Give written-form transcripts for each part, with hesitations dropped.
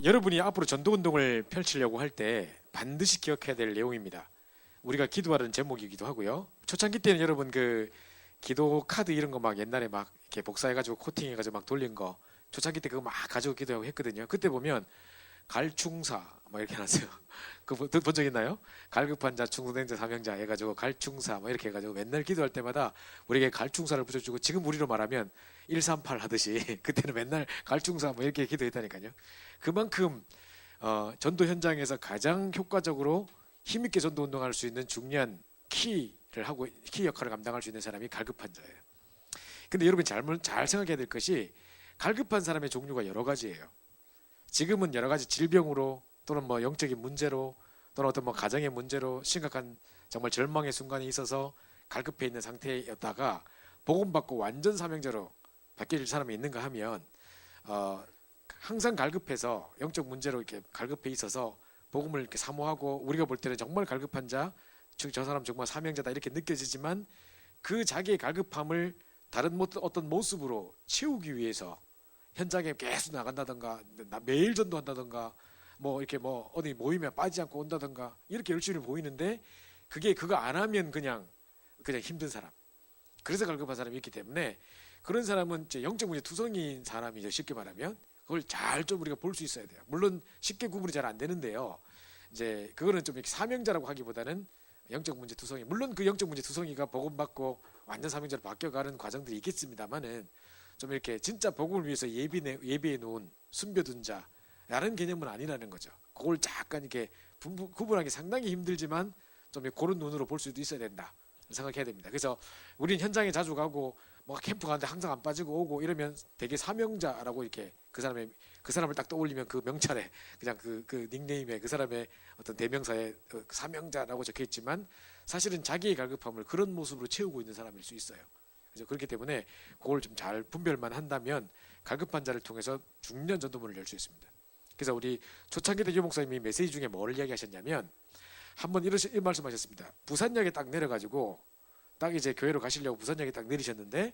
여러분이 앞으로 전도운동을 펼치려고 할 때 반드시 기억해야 될 내용입니다. 우리가 기도하는 제목이기도 하고요. 초창기 때는 여러분 그 기도 카드 이런 거 막 옛날에 막 이렇게 복사해가지고 코팅해가지고 막 돌린 거 초창기 때 그거 막 가지고 기도하고 했거든요. 그때 보면 갈충사 뭐 이렇게 해놨어요. 그거 본 적 있나요? 갈급한 자, 충성된 자, 사명자 해가지고 갈충사 뭐 이렇게 해가지고 맨날 기도할 때마다 우리에게 갈충사를 붙여주고 지금 우리로 말하면 138 하듯이 그때는 맨날 갈충사 뭐 이렇게 기도했다니까요. 그만큼 전도 현장에서 가장 효과적으로 힘있게 전도 운동할 수 있는 중요한 키 역할을 감당할 수 있는 사람이 갈급한 자예요. 근데 여러분 잘 생각해야 될 것이 갈급한 사람의 종류가 여러 가지예요. 지금은 여러 가지 질병으로 또는 뭐 영적인 문제로 또는 어떤 뭐 가정의 문제로 심각한 정말 절망의 순간이 있어서 갈급해 있는 상태였다가 복음 받고 완전 사명자로 바뀔 사람이 있는가 하면 항상 갈급해서 영적 문제로 이렇게 갈급해 있어서 복음을 이렇게 사모하고 우리가 볼 때는 정말 갈급한 자, 저 사람 정말 사명자다 이렇게 느껴지지만 그 자기의 갈급함을 다른 어떤 모습으로 채우기 위해서 현장에 계속 나간다던가 매일 전도한다던가 뭐 이렇게 뭐 어디 모임에 빠지지 않고 온다던가 이렇게 열심히 보이는데 그거 안 하면 그냥 힘든 사람, 그래서 갈급한 사람이 있기 때문에 그런 사람은 이제 영적 문제 투성이인 사람이죠. 쉽게 말하면 그걸 잘 좀 우리가 볼 수 있어야 돼요. 물론 쉽게 구분이 잘 안 되는데요. 이제 그거는 좀 이렇게 사명자라고 하기보다는 영적 문제 투성이, 물론 그 영적 문제 투성이가 복음 받고 완전 사명자로 바뀌어가는 과정들이 있겠습니다만은 좀 이렇게 진짜 복음을 위해서 예비해 놓은 숨겨둔 자라는 개념은 아니라는 거죠. 그걸 잠깐 이렇게 구분하기 상당히 힘들지만 좀 그런 눈으로 볼 수도 있어야 된다 생각해야 됩니다. 그래서 우리는 현장에 자주 가고 뭐 캠프 가는데 항상 안 빠지고 오고 이러면 되게 사명자라고 이렇게 그 사람을 딱 떠올리면 그 명찰에 그냥 그 닉네임에 그 사람의 어떤 대명사에 사명자라고 적혀 있지만 사실은 자기의 갈급함을 그런 모습으로 채우고 있는 사람일 수 있어요. 그래서 그렇기 때문에 그걸 좀 잘 분별만 한다면 갈급한 자를 통해서 중년 전도문을 열 수 있습니다. 그래서 우리 초창기 때 유 목사님이 메시지 중에 뭐를 이야기하셨냐면 한번 이런 말씀하셨습니다. 부산역에 딱 내려가지고 딱 이제 교회로 가시려고 부산역에 딱 내리셨는데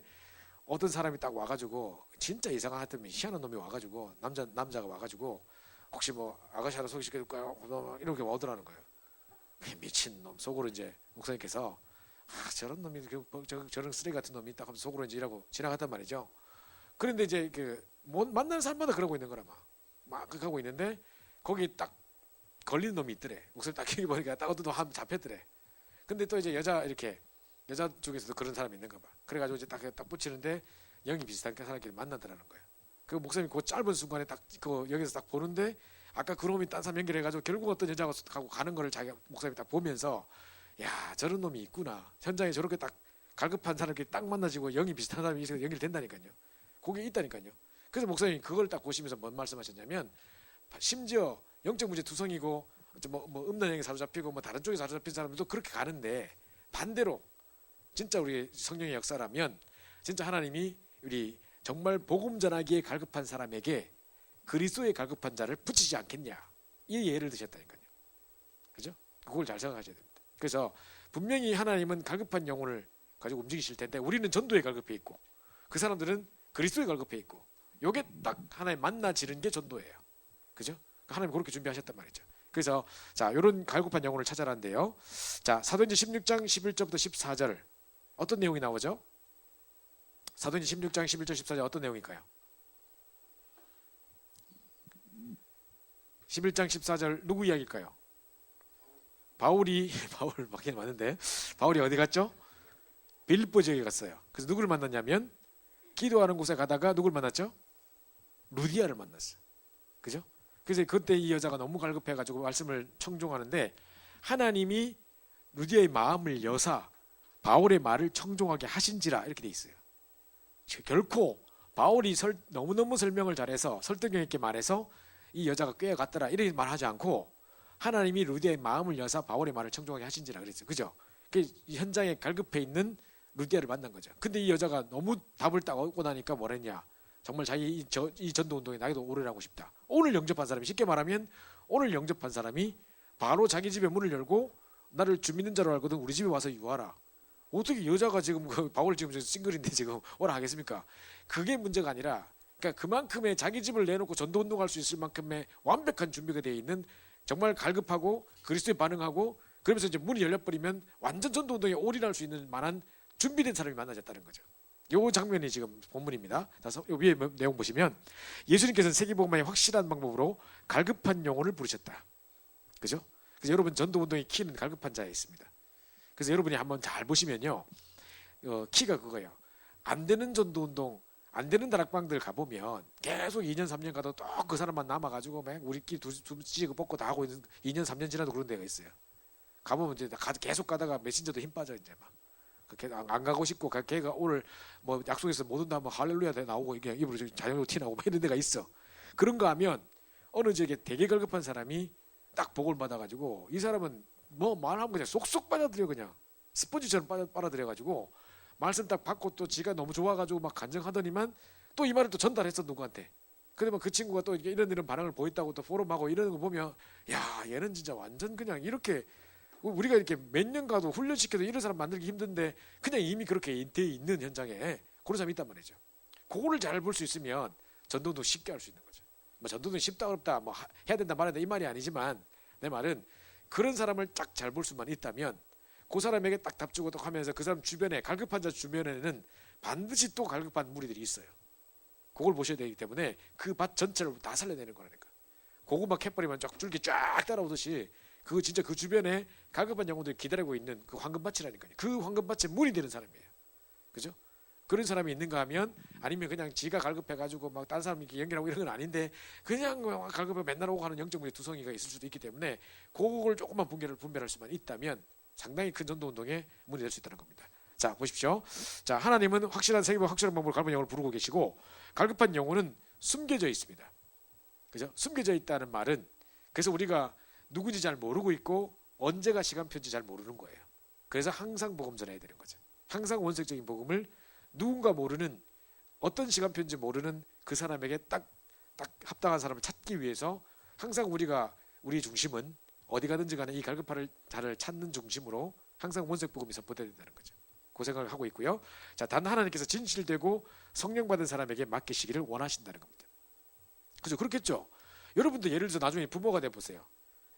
어떤 사람이 딱 와가지고 진짜 이상한 희한한 놈이 와가지고 남자가 와가지고 혹시 뭐 아가씨 하나 소개시켜줄까요? 이렇게 오더라는 거예요. 미친놈 속으로 이제 목사님께서 저런 놈이 저런 쓰레기 같은 놈이 딱 하면서 속으로 이제 이라고 지나갔단 말이죠. 그런데 이제 만나는 사람마다 그러고 있는 거라 막 그렇게 하고 있는데 거기 딱 걸리는 놈이 있더래. 목소리 딱 여기 보니까 딱 어떤 놈 한 잡혔더래. 근데 또 이제 여자 쪽에서도 그런 사람이 있는가 봐. 그래가지고 이제 딱 붙이는데 영이 비슷한 사람끼리 만나더라는 거야. 그 목사님이 그 짧은 순간에 딱 여기서 딱 보는데 아까 그 놈이 딴 사람 연결해가지고 결국 어떤 여자가 가는 거를 자기 목사님이 딱 보면서 야 저런 놈이 있구나. 현장에 저렇게 딱 갈급한 사람끼리 딱 만나지고 영이 비슷한 사람이 있어서 연결된다니까요. 그게 있다니까요. 그래서 목사님이 그걸 딱 보시면서 뭔 말씀하셨냐면 심지어 영적 문제 투성이고 뭐 음란형에 사로잡히고 뭐 다른 쪽에 사로잡힌 사람들도 그렇게 가는데 반대로 진짜 우리 성령의 역사라면 진짜 하나님이 우리 정말 복음 전하기에 갈급한 사람에게 그리스도의 갈급한 자를 붙이지 않겠냐 이 예를 드셨다니까요. 그죠? 그걸 잘 생각하셔야 됩니다. 그래서 분명히 하나님은 갈급한 영혼을 가지고 움직이실 텐데 우리는 전도에 갈급해 있고 그 사람들은 그리스도에 갈급해 있고 요게 딱 하나님 만나지는 게 전도예요. 그죠? 하나님 그렇게 준비하셨단 말이죠. 그래서 자 요런 갈급한 영혼을 찾아라는데요. 자 사도행전 16장 11절부터 14절 어떤 내용이 나오죠? 사도행전 16장 11절 14절 어떤 내용일까요? 11장 14절 누구 이야기일까요? 바울 맞긴 맞는데 바울이 어디 갔죠? 빌립보 지역에 갔어요. 그래서 누구를 만났냐면 기도하는 곳에 가다가 누구를 만났죠? 루디아를 만났어요. 그죠? 그래서 그때 이 여자가 너무 갈급해가지고 말씀을 청종하는데 하나님이 루디아의 마음을 여사 바울의 말을 청종하게 하신지라 이렇게 돼 있어요. 결코 바울이 너무너무 설명을 잘해서 설득력 있게 말해서 이 여자가 꾀어갔더라 이렇게 말하지 않고 하나님이 루디아의 마음을 여사 바울의 말을 청종하게 하신지라 그랬어요. 그죠? 그 현장에 갈급해 있는 루디아를 만난 거죠. 근데 이 여자가 너무 답을 딱 얻고 나니까 뭐랬냐? 정말 자기 이 전도 운동에 나에도 오래 하고 싶다. 오늘 영접한 사람이 쉽게 말하면 오늘 영접한 사람이 바로 자기 집에 문을 열고 나를 주 믿는 자로 알거든 우리 집에 와서 유하라. 어떻게 여자가 지금 바울 지금 싱글인데 지금 오라 하겠습니까? 그게 문제가 아니라 그러니까 그만큼의 자기 집을 내놓고 전도운동할 수 있을 만큼의 완벽한 준비가 되어 있는, 정말 갈급하고 그리스도에 반응하고, 그러면서 이제 문이 열려버리면 완전 전도운동에 올인할 수 있는 만한 준비된 사람이 만나졌다는 거죠. 요 장면이 지금 본문입니다. 요 위에 내용 보시면 예수님께서는 세계복음화의 확실한 방법으로 갈급한 영혼을 부르셨다. 그죠? 그래서 여러분, 전도운동의 키는 갈급한 자에 있습니다. 그래서 여러분이 한번 잘 보시면요, 키가 그거예요. 안 되는 전도운동, 안 되는 다락방들 가보면 계속 2년 3년 가도 또 그 사람만 남아가지고 막 우리끼리 두지고 뽑고 다 하고 있는, 2년 3년 지나도 그런 데가 있어요. 가보면 이제 계속 가다가 메신저도 힘 빠져 이제 막. 안 가고 싶고, 걔가 오늘 뭐 약속해서 못 온다 하면 할렐루야 나오고 이게 입으로 자연으로 튀나오고 이런 데가 있어. 그런 거 하면 어느 지역에 되게 갈급한 사람이 딱 복을 받아가지고, 이 사람은 뭐 말하면 그냥 쏙쏙 빠져들여, 그냥 스펀지처럼 빨아들여가지고 말씀 딱 받고, 또 지가 너무 좋아가지고 막 간증하더니만 또 이 말을 또 전달했어 누구한테. 그러면 그 친구가 또 이런 반응을 보였다고 또 포럼하고 이러는 거 보면, 야, 얘는 진짜 완전 그냥 이렇게, 우리가 이렇게 몇 년 가도 훈련시켜도 이런 사람 만들기 힘든데 그냥 이미 그렇게 돼 있는 현장에 그런 사람이 있단 말이죠. 그거를 잘 볼 수 있으면 전도도 쉽게 할 수 있는 거죠. 뭐 전도는 쉽다 어렵다 뭐 해야 된다 말아야 된다 이 말이 아니지만, 내 말은 그런 사람을 딱 잘 볼 수만 있다면 그 사람에게 딱 답주고 딱 하면서 그 사람 주변에, 갈급한 자 주변에는 반드시 또 갈급한 무리들이 있어요. 그걸 보셔야 되기 때문에 그 밭 전체를 다 살려내는 거라니까. 고구마 캐버리만 쫙 줄기 쫙 따라오듯이 그 진짜 그 주변에 갈급한 영혼들이 기다리고 있는 그 황금밭이라니까요. 그 황금밭에 물이 되는 사람이에요. 그죠? 그런 사람이 있는가 하면, 아니면 그냥 지가 갈급해가지고 막 다른 사람 이렇게 연결하고 이런 건 아닌데 그냥 갈급해 맨날 오고 하는 영적물의 두성이가 있을 수도 있기 때문에 그걸 조금만 분별할 수만 있다면 상당히 큰 전도운동의 문이 될 수 있다는 겁니다. 자, 보십시오. 자, 하나님은 확실한 세계와 확실한 방법으로 갈급한 영혼을 부르고 계시고, 갈급한 영혼은 숨겨져 있습니다. 그죠? 숨겨져 있다는 말은, 그래서 우리가 누군지 잘 모르고 있고 언제가 시간표인지 잘 모르는 거예요. 그래서 항상 복음 전해야 되는 거죠. 항상 원색적인 복음을 누군가 모르는, 어떤 시간표인지 모르는 그 사람에게 딱 합당한 사람을 찾기 위해서 항상 우리 중심은 어디 가든지 간에 이 갈급한 자를 찾는 중심으로 항상 원색 복음이 선포되어야 된다는 거죠. 그 생각을 하고 있고요. 자, 단 하나님께서 진실되고 성령 받은 사람에게 맡기시기를 원하신다는 겁니다. 그죠? 그렇겠죠? 여러분도 예를 들어서 나중에 부모가 돼 보세요.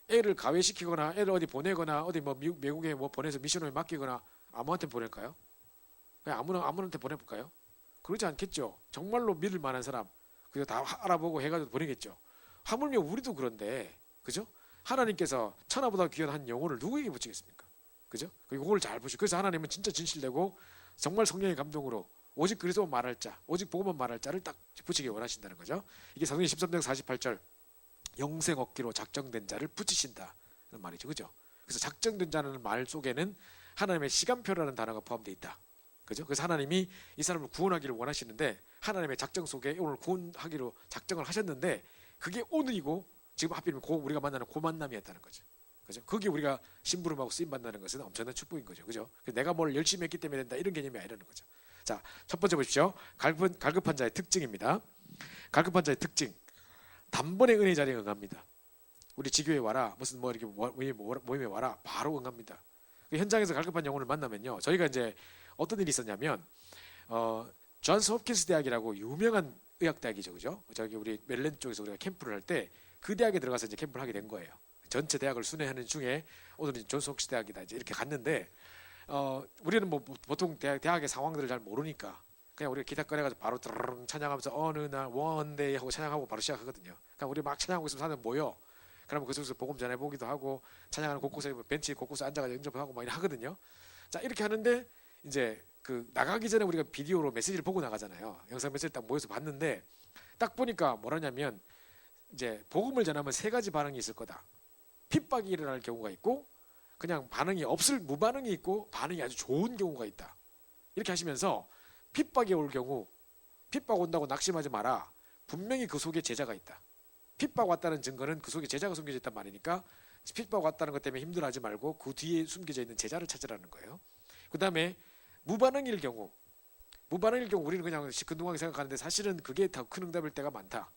애를 가외시키거나 애를 어디 보내거나 어디 뭐 미국에 뭐 보내서 미션을 맡기거나 아무한테 보낼까요? 그냥 아무한테 보내볼까요? 그러지 않겠죠. 정말로 믿을 만한 사람, 그리고 다 알아보고 해가지고 보내겠죠. 하물며 우리도 그런데, 그죠? 하나님께서 천하보다 귀한 한 영혼을 누구에게 붙이겠습니까? 그죠? 그걸 잘 보시고, 그래서 하나님은 진짜 진실되고 정말 성령의 감동으로 오직 그리스도 말할 자, 오직 복음만 말할 자를 딱 붙이기 원하신다는 거죠. 이게 사도행 13장 48절, 영생 얻기로 작정된 자를 붙이신다는 말이죠. 그죠? 그래서 작정된 자라는 말 속에는 하나님의 시간표라는 단어가 포함되어 있다. 그죠? 그래서 하나님이 이 사람을 구원하기를 원하시는데, 하나님의 작정 속에 오늘 구원하기로 작정을 하셨는데, 그게 오늘이고 지금 하필이면 우리가 만나는 그 만남이었다는 거죠. 그죠? 그게 우리가 심부름하고 쓰임 받는 것은 엄청난 축복인 거죠. 그죠? 내가 뭘 열심히 했기 때문에 된다 이런 개념이 아니라는 거죠. 자, 첫 번째 보십시오. 갈급한 자의 특징입니다. 갈급한 자의 특징. 단번에 은혜 자리에 응합니다. 우리 지교에 와라, 무슨 뭐 이렇게 모임에 와라, 바로 응합니다. 현장에서 갈급한 영혼을 만나면요, 저희가 이제 어떤 일이 있었냐면, 존스 홉킨스 대학이라고 유명한 의학 대학이죠, 그죠? 저기 우리 메릴랜드 쪽에서 우리가 캠프를 할 때 그 대학에 들어가서 이제 캠프를 하게 된 거예요. 전체 대학을 순회하는 중에 오늘은 존스 홉킨스 대학이다 이제 이렇게 갔는데, 우리는 뭐 보통 대학의 상황들을 잘 모르니까 그냥 우리가 기타 꺼내가지고 바로 드르릉 찬양하면서 어느 날 원데이 하고 찬양하고 바로 시작하거든요. 그러니까 우리 막 찬양하고 있으면 사람들 모여. 그러면 그쪽에서 복음 전해보기도 하고, 찬양하는 곳곳에 벤치 곳곳에 앉아가지고 영접하고 막 하거든요. 자, 이렇게 하는데 이제 그 나가기 전에 우리가 비디오로 메시지를 보고 나가잖아요. 영상 메시지를 딱 모여서 봤는데, 딱 보니까 뭐라냐면, 이제 복음을 전하면 세 가지 반응이 있을 거다. 핍박이 일어날 경우가 있고, 그냥 반응이 무반응이 있고, 반응이 아주 좋은 경우가 있다. 이렇게 하시면서, 핍박이 올 경우, 핍박 온다고 낙심하지 마라. 분명히 그 속에 제자가 있다. 핍박 왔다는 증거는 그 속에 제자가 숨겨져 있단 말이니까, 핍박 왔다는 것 때문에 힘들어하지 말고 그 뒤에 숨겨져 있는 제자를 찾으라는 거예요. 그 다음에 무반응일 경우 우리는 그냥 시큰둥하게 생각하는데 사실은 그게 더 큰 응답일 때가 많다.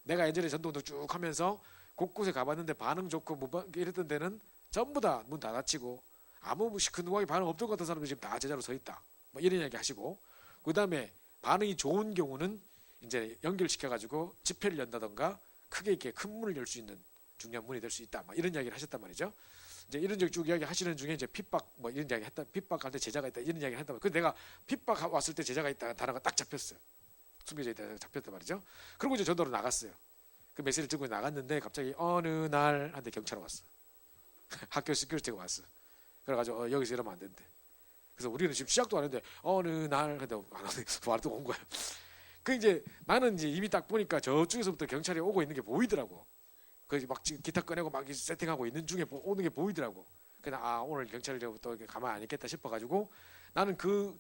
내가 예전에 전도운동 쭉 하면서 곳곳에 가봤는데 반응 좋고 이랬던 데는 전부 다 문 다 닫히고 아무 시큰둥하게 반응 없던 것 같은 사람들이 지금 다 제자로 서 있다. 뭐 이런 이야기 하시고, 그 다음에 반응이 좋은 경우는 이제 연결시켜가지고 집회를 연다던가 크게 이렇게 큰 문을 열 수 있는 중요한 문이 될 수 있다. 막 이런 이야기를 하셨단 말이죠. 이제 이런 쭉 이야기 하시는 중에 이제 핍박 뭐 이런 이야기 했다. 핍박할 때 제자가 있다. 이런 이야기 했단 말이에요. 그 내가 핍박 왔을 때 제자가 있다 단어가 딱 잡혔어요. 숨겨져 있다 잡혔단 말이죠. 그리고 이제 전도로 나갔어요. 그 메시지를 들고 나갔는데 갑자기 어느 날 한테 경찰 왔어. 학교 시큐리티가 왔어. 그래가지고 여기서 이러면 안 된대. 그래서 우리는 지금 시작도 안 했는데 어느 날 근데 말도 온 거야. 그 이제 나는 이제 이미 딱 보니까 저쪽에서부터 경찰이 오고 있는 게 보이더라고. 그 막 기타 꺼내고 막 세팅하고 있는 중에 오는 게 보이더라고. 그냥 오늘 경찰이 또 가만 안 있겠다 싶어가지고 나는 그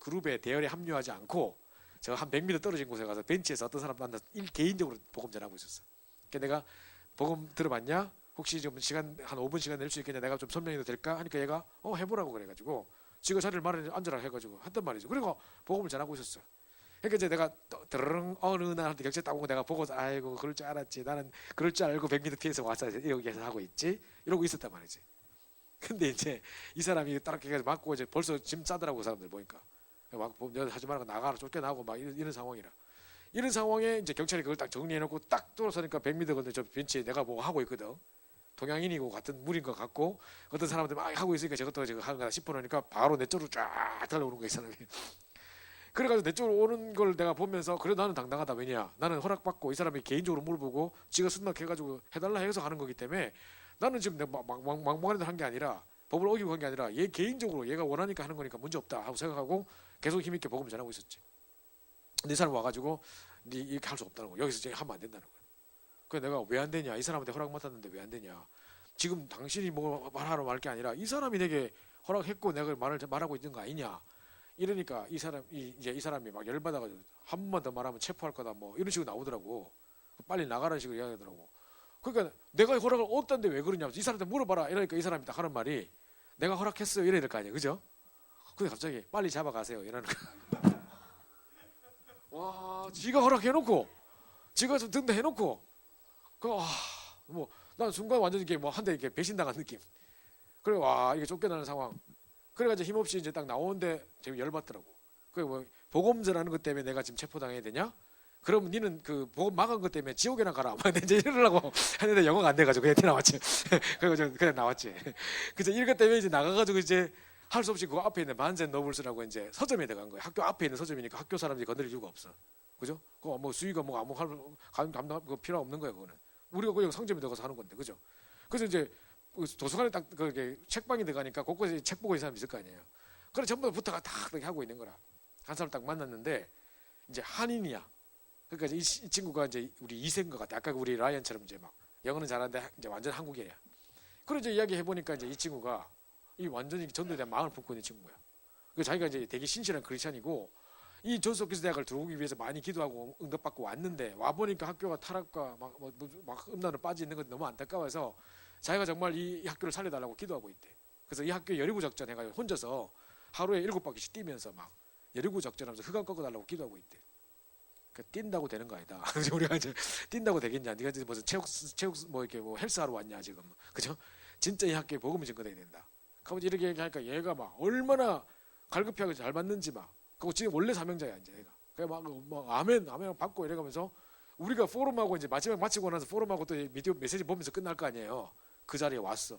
그룹에 대열에 합류하지 않고 저 한 100m 떨어진 곳에 가서 벤치에서 어떤 사람 만나서 개인적으로 복음 전하고 있었어. 그러니까 내가 복음 들어봤냐? 혹시 좀 시간 한 5분 시간 낼 수 있겠냐? 내가 좀 설명해도 될까? 하니까 얘가 해보라고 그래가지고 지가 자리를 마련해 앉으라 해가지고 했단 말이죠. 그리고 복음을 전하고 있었어. 그러니까 이제 내가 드르릉 어느 날한테 경찰 딱 오고 내가 보고서 아이고 그럴 줄 알았지. 나는 그럴 줄 알고 100m 뒤에서 와서 여기서 하고 있지. 이러고 있었단 말이지. 근데 이제 이 사람이 딱 해가지고 맞고 이제 벌써 짐 싸더라고 그 사람들 보니까. 막 하지 말고 나가라 쫓겨나고 막 이런 상황이라. 이런 상황에 이제 경찰이 그걸 딱 정리해놓고 딱 돌아서니까 100m 건데 저 벤치에 내가 뭐 하고 있거든. 동양인이고 같은 물인 것 같고 어떤 사람들 막 하고 있으니까 저것도 지금 하는 거다 싶어놓으니까 바로 내 쪽으로 쫙 달려오는 거야 이 사람이. 그래가지고 내 쪽으로 오는 걸 내가 보면서 그래 나는 당당하다. 왜냐 나는 허락받고 이 사람이 개인적으로 물어보고 지가 순납해가지고 해달라 해서 하는 거기 때문에 나는 지금 내가 막무가내로 한 게 아니라 법을 어기고 한 게 아니라 얘 개인적으로 얘가 원하니까 하는 거니까 문제 없다 하고 생각하고 계속 힘있게 복음을 전하고 있었지. 근데 이 사람 와가지고 네 이렇게 할 수 없다는 거. 여기서 이제 하면 안 된다는 거야. 그래서 내가 왜 안 되냐. 이 사람한테 허락 맡았는데 왜 안 되냐. 지금 당신이 뭐 말하러 말 게 아니라 이 사람이 내게 허락했고 내가 말하고 있는 거 아니냐. 이러니까 이 사람이 막 열받아가지고 한 번만 더 말하면 체포할 거다 뭐 이런 식으로 나오더라고. 빨리 나가라는 식으로 이야기하더라고. 그러니까 내가 허락을 얻었는데 왜 그러냐. 이 사람한테 물어봐라. 이러니까 이 사람이 딱 하는 말이 내가 허락했어요. 이래야 될 거 아니야. 그죠? 근데 갑자기 빨리 잡아가세요. 이러는 거야. 와, 지가 허락해놓고, 지가 좀 등대해놓고, 난 순간 완전 이렇게 뭐 한 대 이렇게 배신당한 느낌. 그래, 와, 이게 쫓겨나는 상황. 그래가지고 힘없이 이제 딱 나오는데 되게 열받더라고. 그래, 뭐, 복음전하는 것 때문에 내가 지금 체포당해야 되냐? 그럼 니는 그 복음 막은 것 때문에 지옥에나 가라. 막 이제 이러려고 했는데 영어가 안 돼가지고 그냥 나왔지. 그래서 그냥 나왔지. 그래서 이것 때문에 이제 나가가지고 이제 할 수 없이 그 앞에 있는 반센 노블스라고 이제 서점에 들어간 거예요. 학교 앞에 있는 서점이니까 학교 사람들이 건드릴 이유가 없어. 그죠? 그거 뭐 수위가 뭐 아무 감당 필요 없는 거야 그거는. 우리가 그냥 상점에 들어가서 하는 건데, 그죠? 그래서 이제 도서관에 딱 그게 책방에 들어가니까 곳곳에 책 보고 있는 사람이 있을 거 아니에요. 그래 전부 다 부탁을 딱 이렇게 하고 있는 거라. 한 사람 딱 만났는데 이제 한인이야. 그러니까 이 친구가 이제 우리 이세인 것 같아. 아까 우리 라이언처럼 이제 막 영어는 잘하는데 이제 완전 한국인이야. 그래 이제 이야기 해보니까 이제 이 친구가 이 완전히 전도에 대한 마음을 품고 있는 친구야. 그 자기가 이제 되게 신실한 크리스찬이고 이 존스홉킨스 대학을 들어오기 위해서 많이 기도하고 응답받고 왔는데 와 보니까 학교가 타락과 막 음란으로 빠져 있는 건 너무 안타까워서 자기가 정말 이 학교를 살려달라고 기도하고 있대. 그래서 이 학교 여리고 작전 해가지고 혼자서 하루에 7바퀴씩 뛰면서 막 여리고 작전하면서 흑암 꺾어달라고 기도하고 있대. 그 뛴다고 되는 거 아니다. 우리가 이제 뛴다고 되겠냐? 네가 이제 무슨 체육 뭐 이렇게 뭐 헬스하러 왔냐 지금, 그죠? 진짜 이 학교에 복음이 증거돼야 된다. 그럼 이렇게 얘기하니까 얘가 막 얼마나 갈급하게 잘 받는지 막. 그리고 지금 원래 사명자야 이제 얘가. 그래 막 아멘 받고 이래가면서 우리가 포럼하고 이제 마지막 마치고 나서 포럼하고 또 미디어 메시지 보면서 끝날 거 아니에요. 그 자리에 왔어.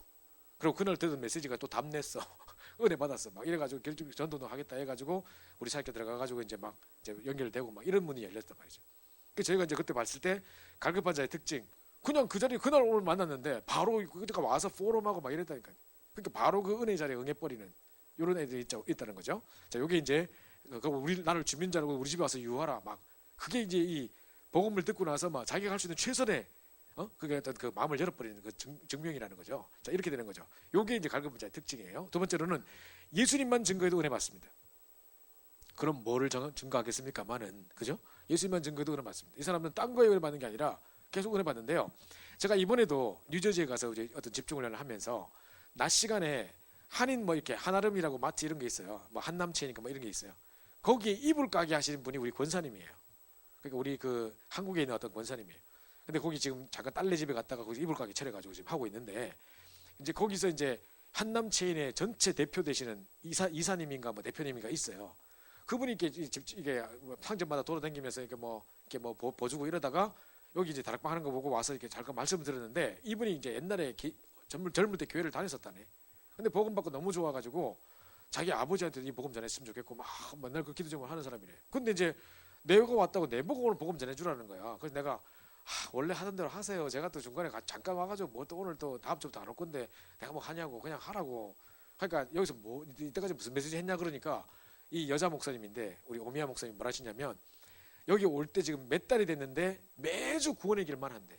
그리고 그날 듣은 메시지가 또 답냈어. 은혜 받았어. 막 이래가지고 결정 전도도 하겠다 해가지고 우리 사역에 들어가가지고 이제 막 이제 연결되고 막 이런 문이 열렸단 말이죠. 그 저희가 이제 그때 봤을 때 갈급한 자의 특징. 그냥 그 자리에 그날 오늘 만났는데 바로 그때가 와서 포럼하고 막 이랬다니까요. 그러니까 바로 그 은혜 자리에 응해버리는 이런 애들이 있다는 거죠. 자, 요게 이제 나를 주민 줄 알고 우리 집에 와서 유하라 막 그게 이제 이 복음을 듣고 나서 막 자기가 할 수 있는 최선의 그게 어떤 그 마음을 열어버리는 그 증명이라는 거죠. 자, 이렇게 되는 거죠. 요게 이제 갈급한 자의 특징이에요. 두 번째로는 예수님만 증거해도 은혜 받습니다. 그럼 뭐를 증거하겠습니까만은, 그죠? 예수님만 증거해도 은혜 받습니다. 이 사람은 딴 거에 은혜 받는 게 아니라 계속 은혜 받는데요. 제가 이번에도 뉴저지에 가서 이제 어떤 집중훈련을 하면서 낮 시간에 한인 뭐 이렇게 한아름이라고 마트 이런 게 있어요. 뭐 한남체니까 뭐 이런 게 있어요. 거기에 이불 가게 하시는 분이 우리 권사님이에요. 그러니까 우리 그 한국에 있는 어떤 권사님이에요. 근데 거기 지금 잠깐 딸네 집에 갔다가 거기 이불 가게 차려가지고 지금 하고 있는데 이제 거기서 이제 한남 체인의 전체 대표 되시는 이사님인가 뭐 대표님인가 있어요. 그분이 이게 뭐 상점마다 돌아다니면서 이렇게 뭐 보주고 이러다가 여기 이제 다락방 하는 거 보고 와서 이렇게 잠깐 말씀을 들었는데 이분이 이제 옛날에 젊을 때 교회를 다녔었다네. 근데 복음 받고 너무 좋아가지고 자기 아버지한테 이 복음 전했으면 좋겠고 막 맨날 그 기도 제목을 하는 사람이래. 근데 이제 내가 왔다고 내보고 오늘 복음 전해주라는 거야. 그래서 내가 원래 하던 대로 하세요. 제가 또 중간에 잠깐 와가지고 뭐 또 오늘 또 다음 주부터 안 올 건데 내가 뭐 하냐고 그냥 하라고. 그러니까 여기서 뭐 이때까지 무슨 메시지 했냐 그러니까 이 여자 목사님인데 우리 오미야 목사님 뭐라 하시냐면 여기 올 때 지금 몇 달이 됐는데 매주 구원의 길만 한대.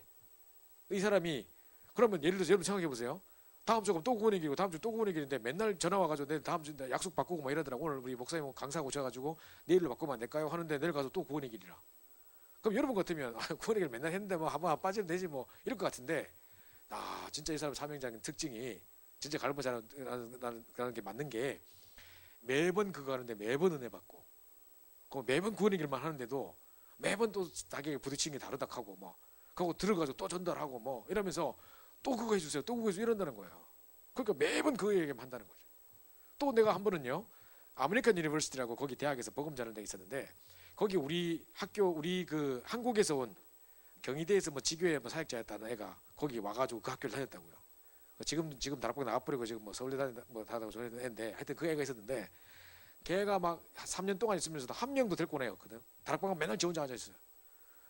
이 사람이 그러면 예를 들어서 여러분 생각해 보세요. 다음 주 또 구원의 길이고 다음 주 또 구원의 길인데 맨날 전화 와가지고 내일 다음 주 약속 바꾸고 뭐 이러더라고. 오늘 우리 목사님 강사 오셔가지고 내일로 바꾸면 안 될까요? 하는데 내일 가서 또 구원의 길이라. 그럼 여러분 같으면 구원의 길 맨날 했는데 뭐 한번 빠지면 되지 뭐 이럴 것 같은데 진짜 이 사람 사명자인 특징이 진짜 갈보 잘하는 게 맞는 게 매번 그거 하는데 매번 은혜 받고 매번 구원의 길만 하는데도 매번 또 자기가 부딪히는 게 다르다 하고 뭐 그거 들어가지고 또 전달하고 뭐 이러면서 또 그거 해주세요 또 그거 해주세요 이런다는 거예요. 그러니까 매번 그 얘기만 한다는 거죠. 또 내가 한 번은요 아메리칸 유니버시티라고 거기 대학에서 복음 전할 때 있었는데 거기 우리 학교 우리 그 한국에서 온 경희대에서 뭐 지교회 뭐 사역자였다는 애가 거기 와가지고 그 학교를 다녔다고요. 지금 다락방 나와버리고 지금 뭐 서울대 다니고 저랬던 애인데 하여튼 그 애가 있었는데 걔가 막 3년 동안 있으면서도 한 명도 데리고 오네였거든. 다락방은 맨날 지 혼자 앉아있어요.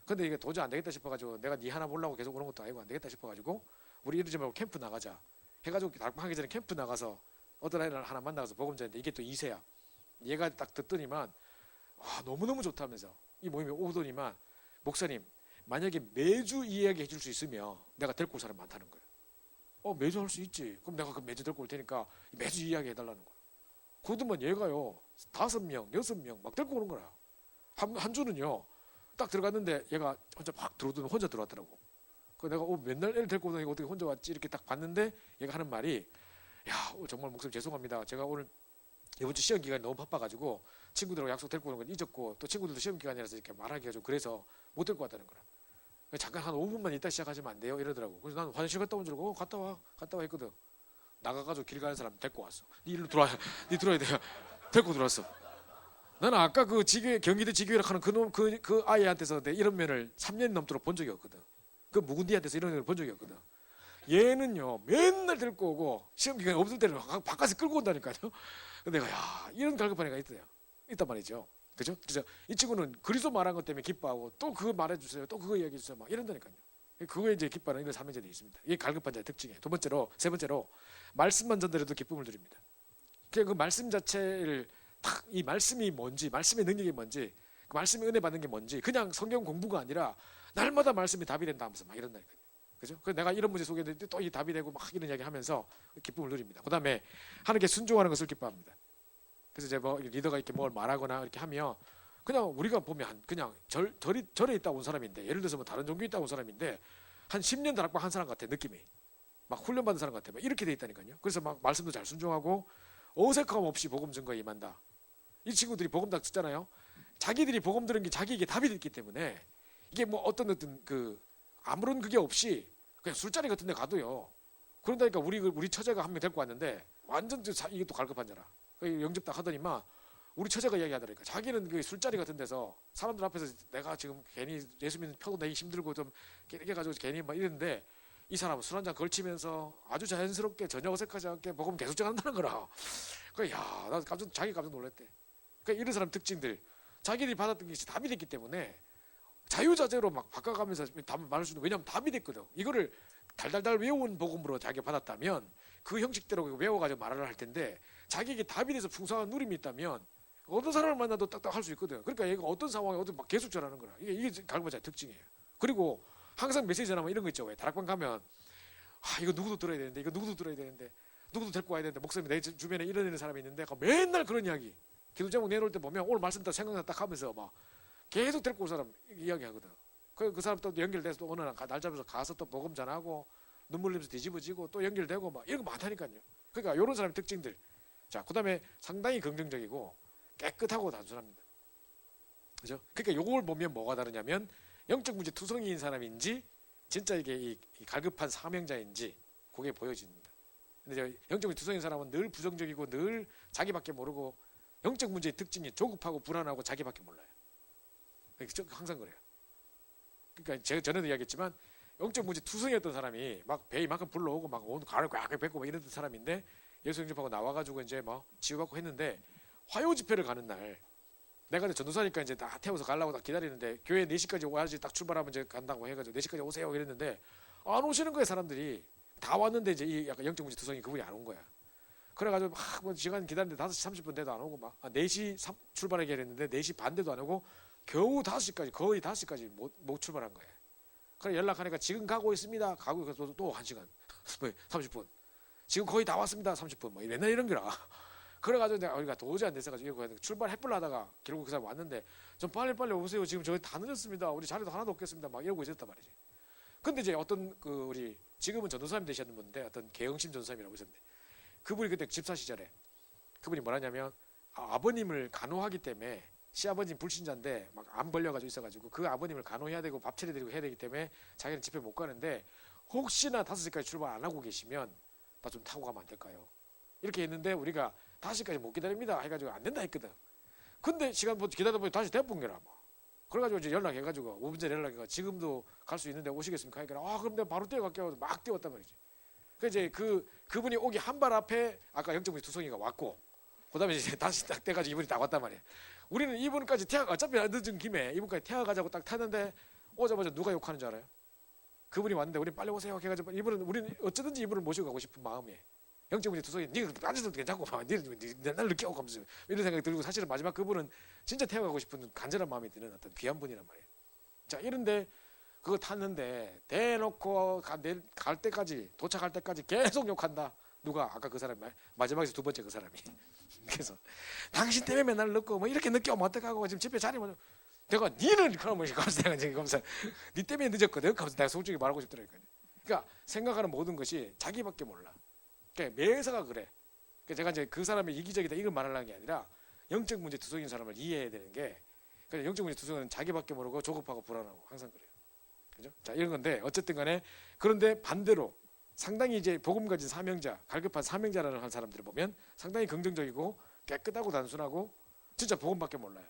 근데 이게 도저히 안 되겠다 싶어가지고 내가 니 하나 보려고 계속 오는 것도 아니고 안 되겠다 싶어가지고 우리 이러지 말고 캠프 나가자 해가지고 다락방 하기 전에 캠프 나가서 어떤 애를 하나 만나서 복음 전했는데 이게 또 2세야. 얘가 딱 듣더니만 너무너무 좋다면서 이 모임에 오더니만 목사님 만약에 매주 이 이야기 해줄 수 있으면 내가 데리고 올 사람 많다는 거예요. 매주 할 수 있지. 그럼 내가 그 매주 데리고 올 테니까 매주 이야기 해달라는 거예요. 그러더만 얘가요 5명 6명 막 데리고 오는 거라. 한 주는요 딱 들어갔는데 얘가 혼자 막 들어오더니 혼자 들어왔더라고. 그 내가 맨날 애를 데리고 오더니 어떻게 혼자 왔지 이렇게 딱 봤는데 얘가 하는 말이 정말 목사님 죄송합니다. 제가 오늘 이번 주 시험 기간이 너무 바빠가지고 친구들하고 약속 데리고 오는 건 잊었고 또 친구들도 시험 기간이라서 이렇게 말하기가 좀 그래서 못 데리고 왔다는 거라. 잠깐 한 5분만 있다 시작하시면 안 돼요 이러더라고. 그래서 난 화장실 갔다 온 줄 알고 갔다 와 했거든. 나가가지고 길 가는 사람 데리고 왔어. 니 일로 들어와. 니 들어와야 돼. 데리고 들어왔어. 나는 아까 그 경기도 지교회라 하는 그 아이한테서 내 이런 면을 3년 넘도록 본 적이 없거든. 그 묵은디한테서 이런 면을 본 적이 없거든. 얘는요 맨날 데리고 오고 시험 기간이 없을 때는 바깥에 끌고 온다니까요. 근데 내가 이런 갈급한 애가 있단 말이죠. 그죠? 그래서 이 친구는 그리스도 말한 것 때문에 기뻐하고 또 그거 말해주세요. 또 그거 이야기해주세요. 막 이런다니까요. 그거에 이제 기뻐하는 이런 사명자들이 있습니다. 이게 갈급한 자의 특징이에요. 세 번째로 말씀만 전달해도 기쁨을 드립니다. 그 말씀 자체를 딱 이 말씀이 뭔지, 말씀의 능력이 뭔지, 그 말씀의 은혜 받는 게 뭔지 그냥 성경 공부가 아니라 날마다 말씀이 답이 된다 하면서 막 이런다니까요. 그죠? 그래서 내가 이런 문제 소개했는데 또 이 답이 되고 막 이런 이야기 하면서 기쁨을 누립니다. 그 다음에 하나님께 순종하는 것을 기뻐합니다. 그래서 이제 뭐 리더가 이렇게 뭘 말하거나 이렇게 하면 그냥 우리가 보면 그냥 절에 있다 온 사람인데 예를 들어서 뭐 다른 종교에 있다 온 사람인데 한 10년 다락방 한 사람 같아 느낌이 막 훈련받은 사람 같아 막 이렇게 돼 있다니까요. 그래서 막 말씀도 잘 순종하고 어색함 없이 복음 증거에 임한다. 이 친구들이 복음 다 듣잖아요. 자기들이 복음 들은 게 자기에게 답이 됐기 때문에 이게 뭐 어떤 그 아무런 그게 없이 그냥 술자리 같은 데 가도요. 그런다니까 우리 처제가 한 명 데리고 왔는데 완전 이게 또 갈급한 자라. 영접 딱 하더니만 우리 처제가 이야기하더라니까. 자기는 그 술자리 같은 데서 사람들 앞에서 내가 지금 괜히 예수 믿는 표도 내기 힘들고 좀 이렇게 가지고 괜히 막 이랬는데 이 사람은 술 한잔 걸치면서 아주 자연스럽게 전혀 어색하지 않게 복음 계속 전한다는 거라. 나 자기 깜짝 놀랐대. 그러니까 이런 사람 특징들 자기들이 받았던 것이 답이 됐기 때문에 자유자재로 막 바꿔가면서 답을 말할 수 있는. 왜냐하면 답이 됐거든. 이거를 달달달 외운 복음으로 자기가 받았다면 그 형식대로 외워가지고 말을 할 텐데 자기에게 답이 돼서 풍성한 누림이 있다면 어떤 사람을 만나도 딱딱 할 수 있거든. 그러니까 얘가 어떤 상황에 막 계속 전하는 거라. 이게 갈고자의 특징이에요. 그리고 항상 메시지 전하면 이런 거 있죠. 왜 다락방 가면 이거 누구도 들어야 되는데 이거 누구도 들어야 되는데 누구도 데리고 와야 되는데 목사님 내 주변에 이런 사람이 있는데 맨날 그런 이야기. 기도 제목 내놓을 때 보면 오늘 말씀 다 생각나 딱 하면서 막 계속 데리고 올 사람 이야기 하거든. 그 사람 또 연결돼서 또 어느 날 날 잡아서 가서 또 복음 전하고 눈물 흘리면서 뒤집어지고 또 연결되고 막 이런 거 많다니까요. 그러니까 이런 사람의 특징들. 자, 그다음에 상당히 긍정적이고 깨끗하고 단순합니다. 그죠? 그러니까 요걸 보면 뭐가 다르냐면 영적 문제 투성이인 사람인지 진짜 이게 이 갈급한 사명자인지 그게 보여집니다. 근데 영적 문제 투성이인 사람은 늘 부정적이고 늘 자기밖에 모르고 영적 문제의 특징이 조급하고 불안하고 자기밖에 몰라요. 항상 그래요. 그러니까 제가 전에도 이야기했지만 영적 문제 투성이었던 사람이 막 배 이만큼 불러오고 막 온 가을 꽉 뱉고 막 이랬던 사람인데 예수 영접하고 나와가지고 이제 막 치유받고 했는데 화요 집회를 가는 날 내가 이제 전도사니까 이제 다 태워서 가려고 딱 기다리는데 교회 4시까지 와야지 딱 출발하면 이제 간다고 해가지고 4시까지 오세요 이랬는데 안 오시는 거예요. 사람들이 다 왔는데 이제 이 약간 영적 문제 투성이 그분이 안 온 거야. 그래가지고 막 뭐 시간 기다리는데 5시 30분 돼도 안 오고 막 4시 출발하기로 했는데 4시 반 돼도 안 오고 겨우 5시까지 거의 5시까지 못 출발한 거예요. 그래 연락하니까 지금 가고 있습니다. 가고 있어서 또 1시간 30분 지금 거의 다 왔습니다. 30분 뭐 맨날 이런 거라. 그래가지고 내가 우리가 도저히 안 됐어가지고 출발해볼라 하다가 결국 그 사람 왔는데 좀 빨리 오세요. 지금 저희 다 늦었습니다. 우리 자리도 하나도 없겠습니다. 막 이러고 있었단 말이지. 근데 이제 어떤 그 우리 지금은 전도사님 되셨는 분인데 어떤 개영심 전도사님이라고 있었는데 그분이 그때 집사 시절에 그분이 뭐라냐면 아버님을 간호하기 때문에 시아버님 불신자인데 막 암 걸려가지고 있어가지고 그 아버님을 간호해야 되고 밥 차려드리고 해야 되기 때문에 자기는 집회 못 가는데 혹시나 5시까지 출발 안 하고 계시면 나 좀 타고 가면 안 될까요? 이렇게 했는데 우리가 5시까지 못 기다립니다 해가지고 안 된다 했거든. 근데 시간 기다리다 보니 다시 대본 게라 뭐. 그래가지고 이제 연락해가지고 5분 전에 연락해가지고 지금도 갈 수 있는데 오시겠습니까? 하니까 그럼 내가 바로 뛰어갈게요. 막 뛰었단 말이지. 그 이제 그분이 오기 한 발 앞에 아까 영적문제 투성이가 왔고 그다음에 이제 다시 딱 돼가지고 이분이 딱 왔단 말이에요. 우리는 이분까지 어차피 늦은 김에 이분까지 태워가자고 딱 탔는데 오자마자 누가 욕하는 줄 알아요? 그분이 왔는데 우리 빨리 오세요 해가지고 우리는 어쩌든지 이분을 모시고 가고 싶은 마음에 영적 문제 투성이 니가 빠져도 괜찮고 날 늦게 오고 하면서 이런 생각이 들고 사실은 마지막 그분은 진짜 태워가고 싶은 간절한 마음이 드는 어떤 귀한 분이란 말이에요. 자 이런데 그거 탔는데 대놓고 갈 때까지 도착할 때까지 계속 욕한다. 누가 아까 그 사람이 마지막에서 두 번째 그 사람이 그래서 당신 때문에 맨날 늦고 뭐 이렇게 늦게 오면 어떡하고 지금 집에 자리 뭐 내가 니는 그러면 가면서 내가 지금 가면서 니 때문에 늦었거든. 가면서 내가 솔직히 말하고 싶더라니까요. 그러니까 생각하는 모든 것이 자기밖에 몰라. 그러니까 매사가 그래. 그러니까 제가 이제 그 사람이 이기적이다 이걸 말하려는 게 아니라 영적 문제 투성인 사람을 이해해야 되는 게 그러니까 영적 문제 투성은 자기밖에 모르고 조급하고 불안하고 항상 그래요. 그죠? 자 이런 건데 어쨌든 간에 그런데 반대로 상당히 이제 복음 가진 사명자, 갈급한 사명자라는 한 사람들을 보면 상당히 긍정적이고 깨끗하고 단순하고 진짜 복음밖에 몰라요.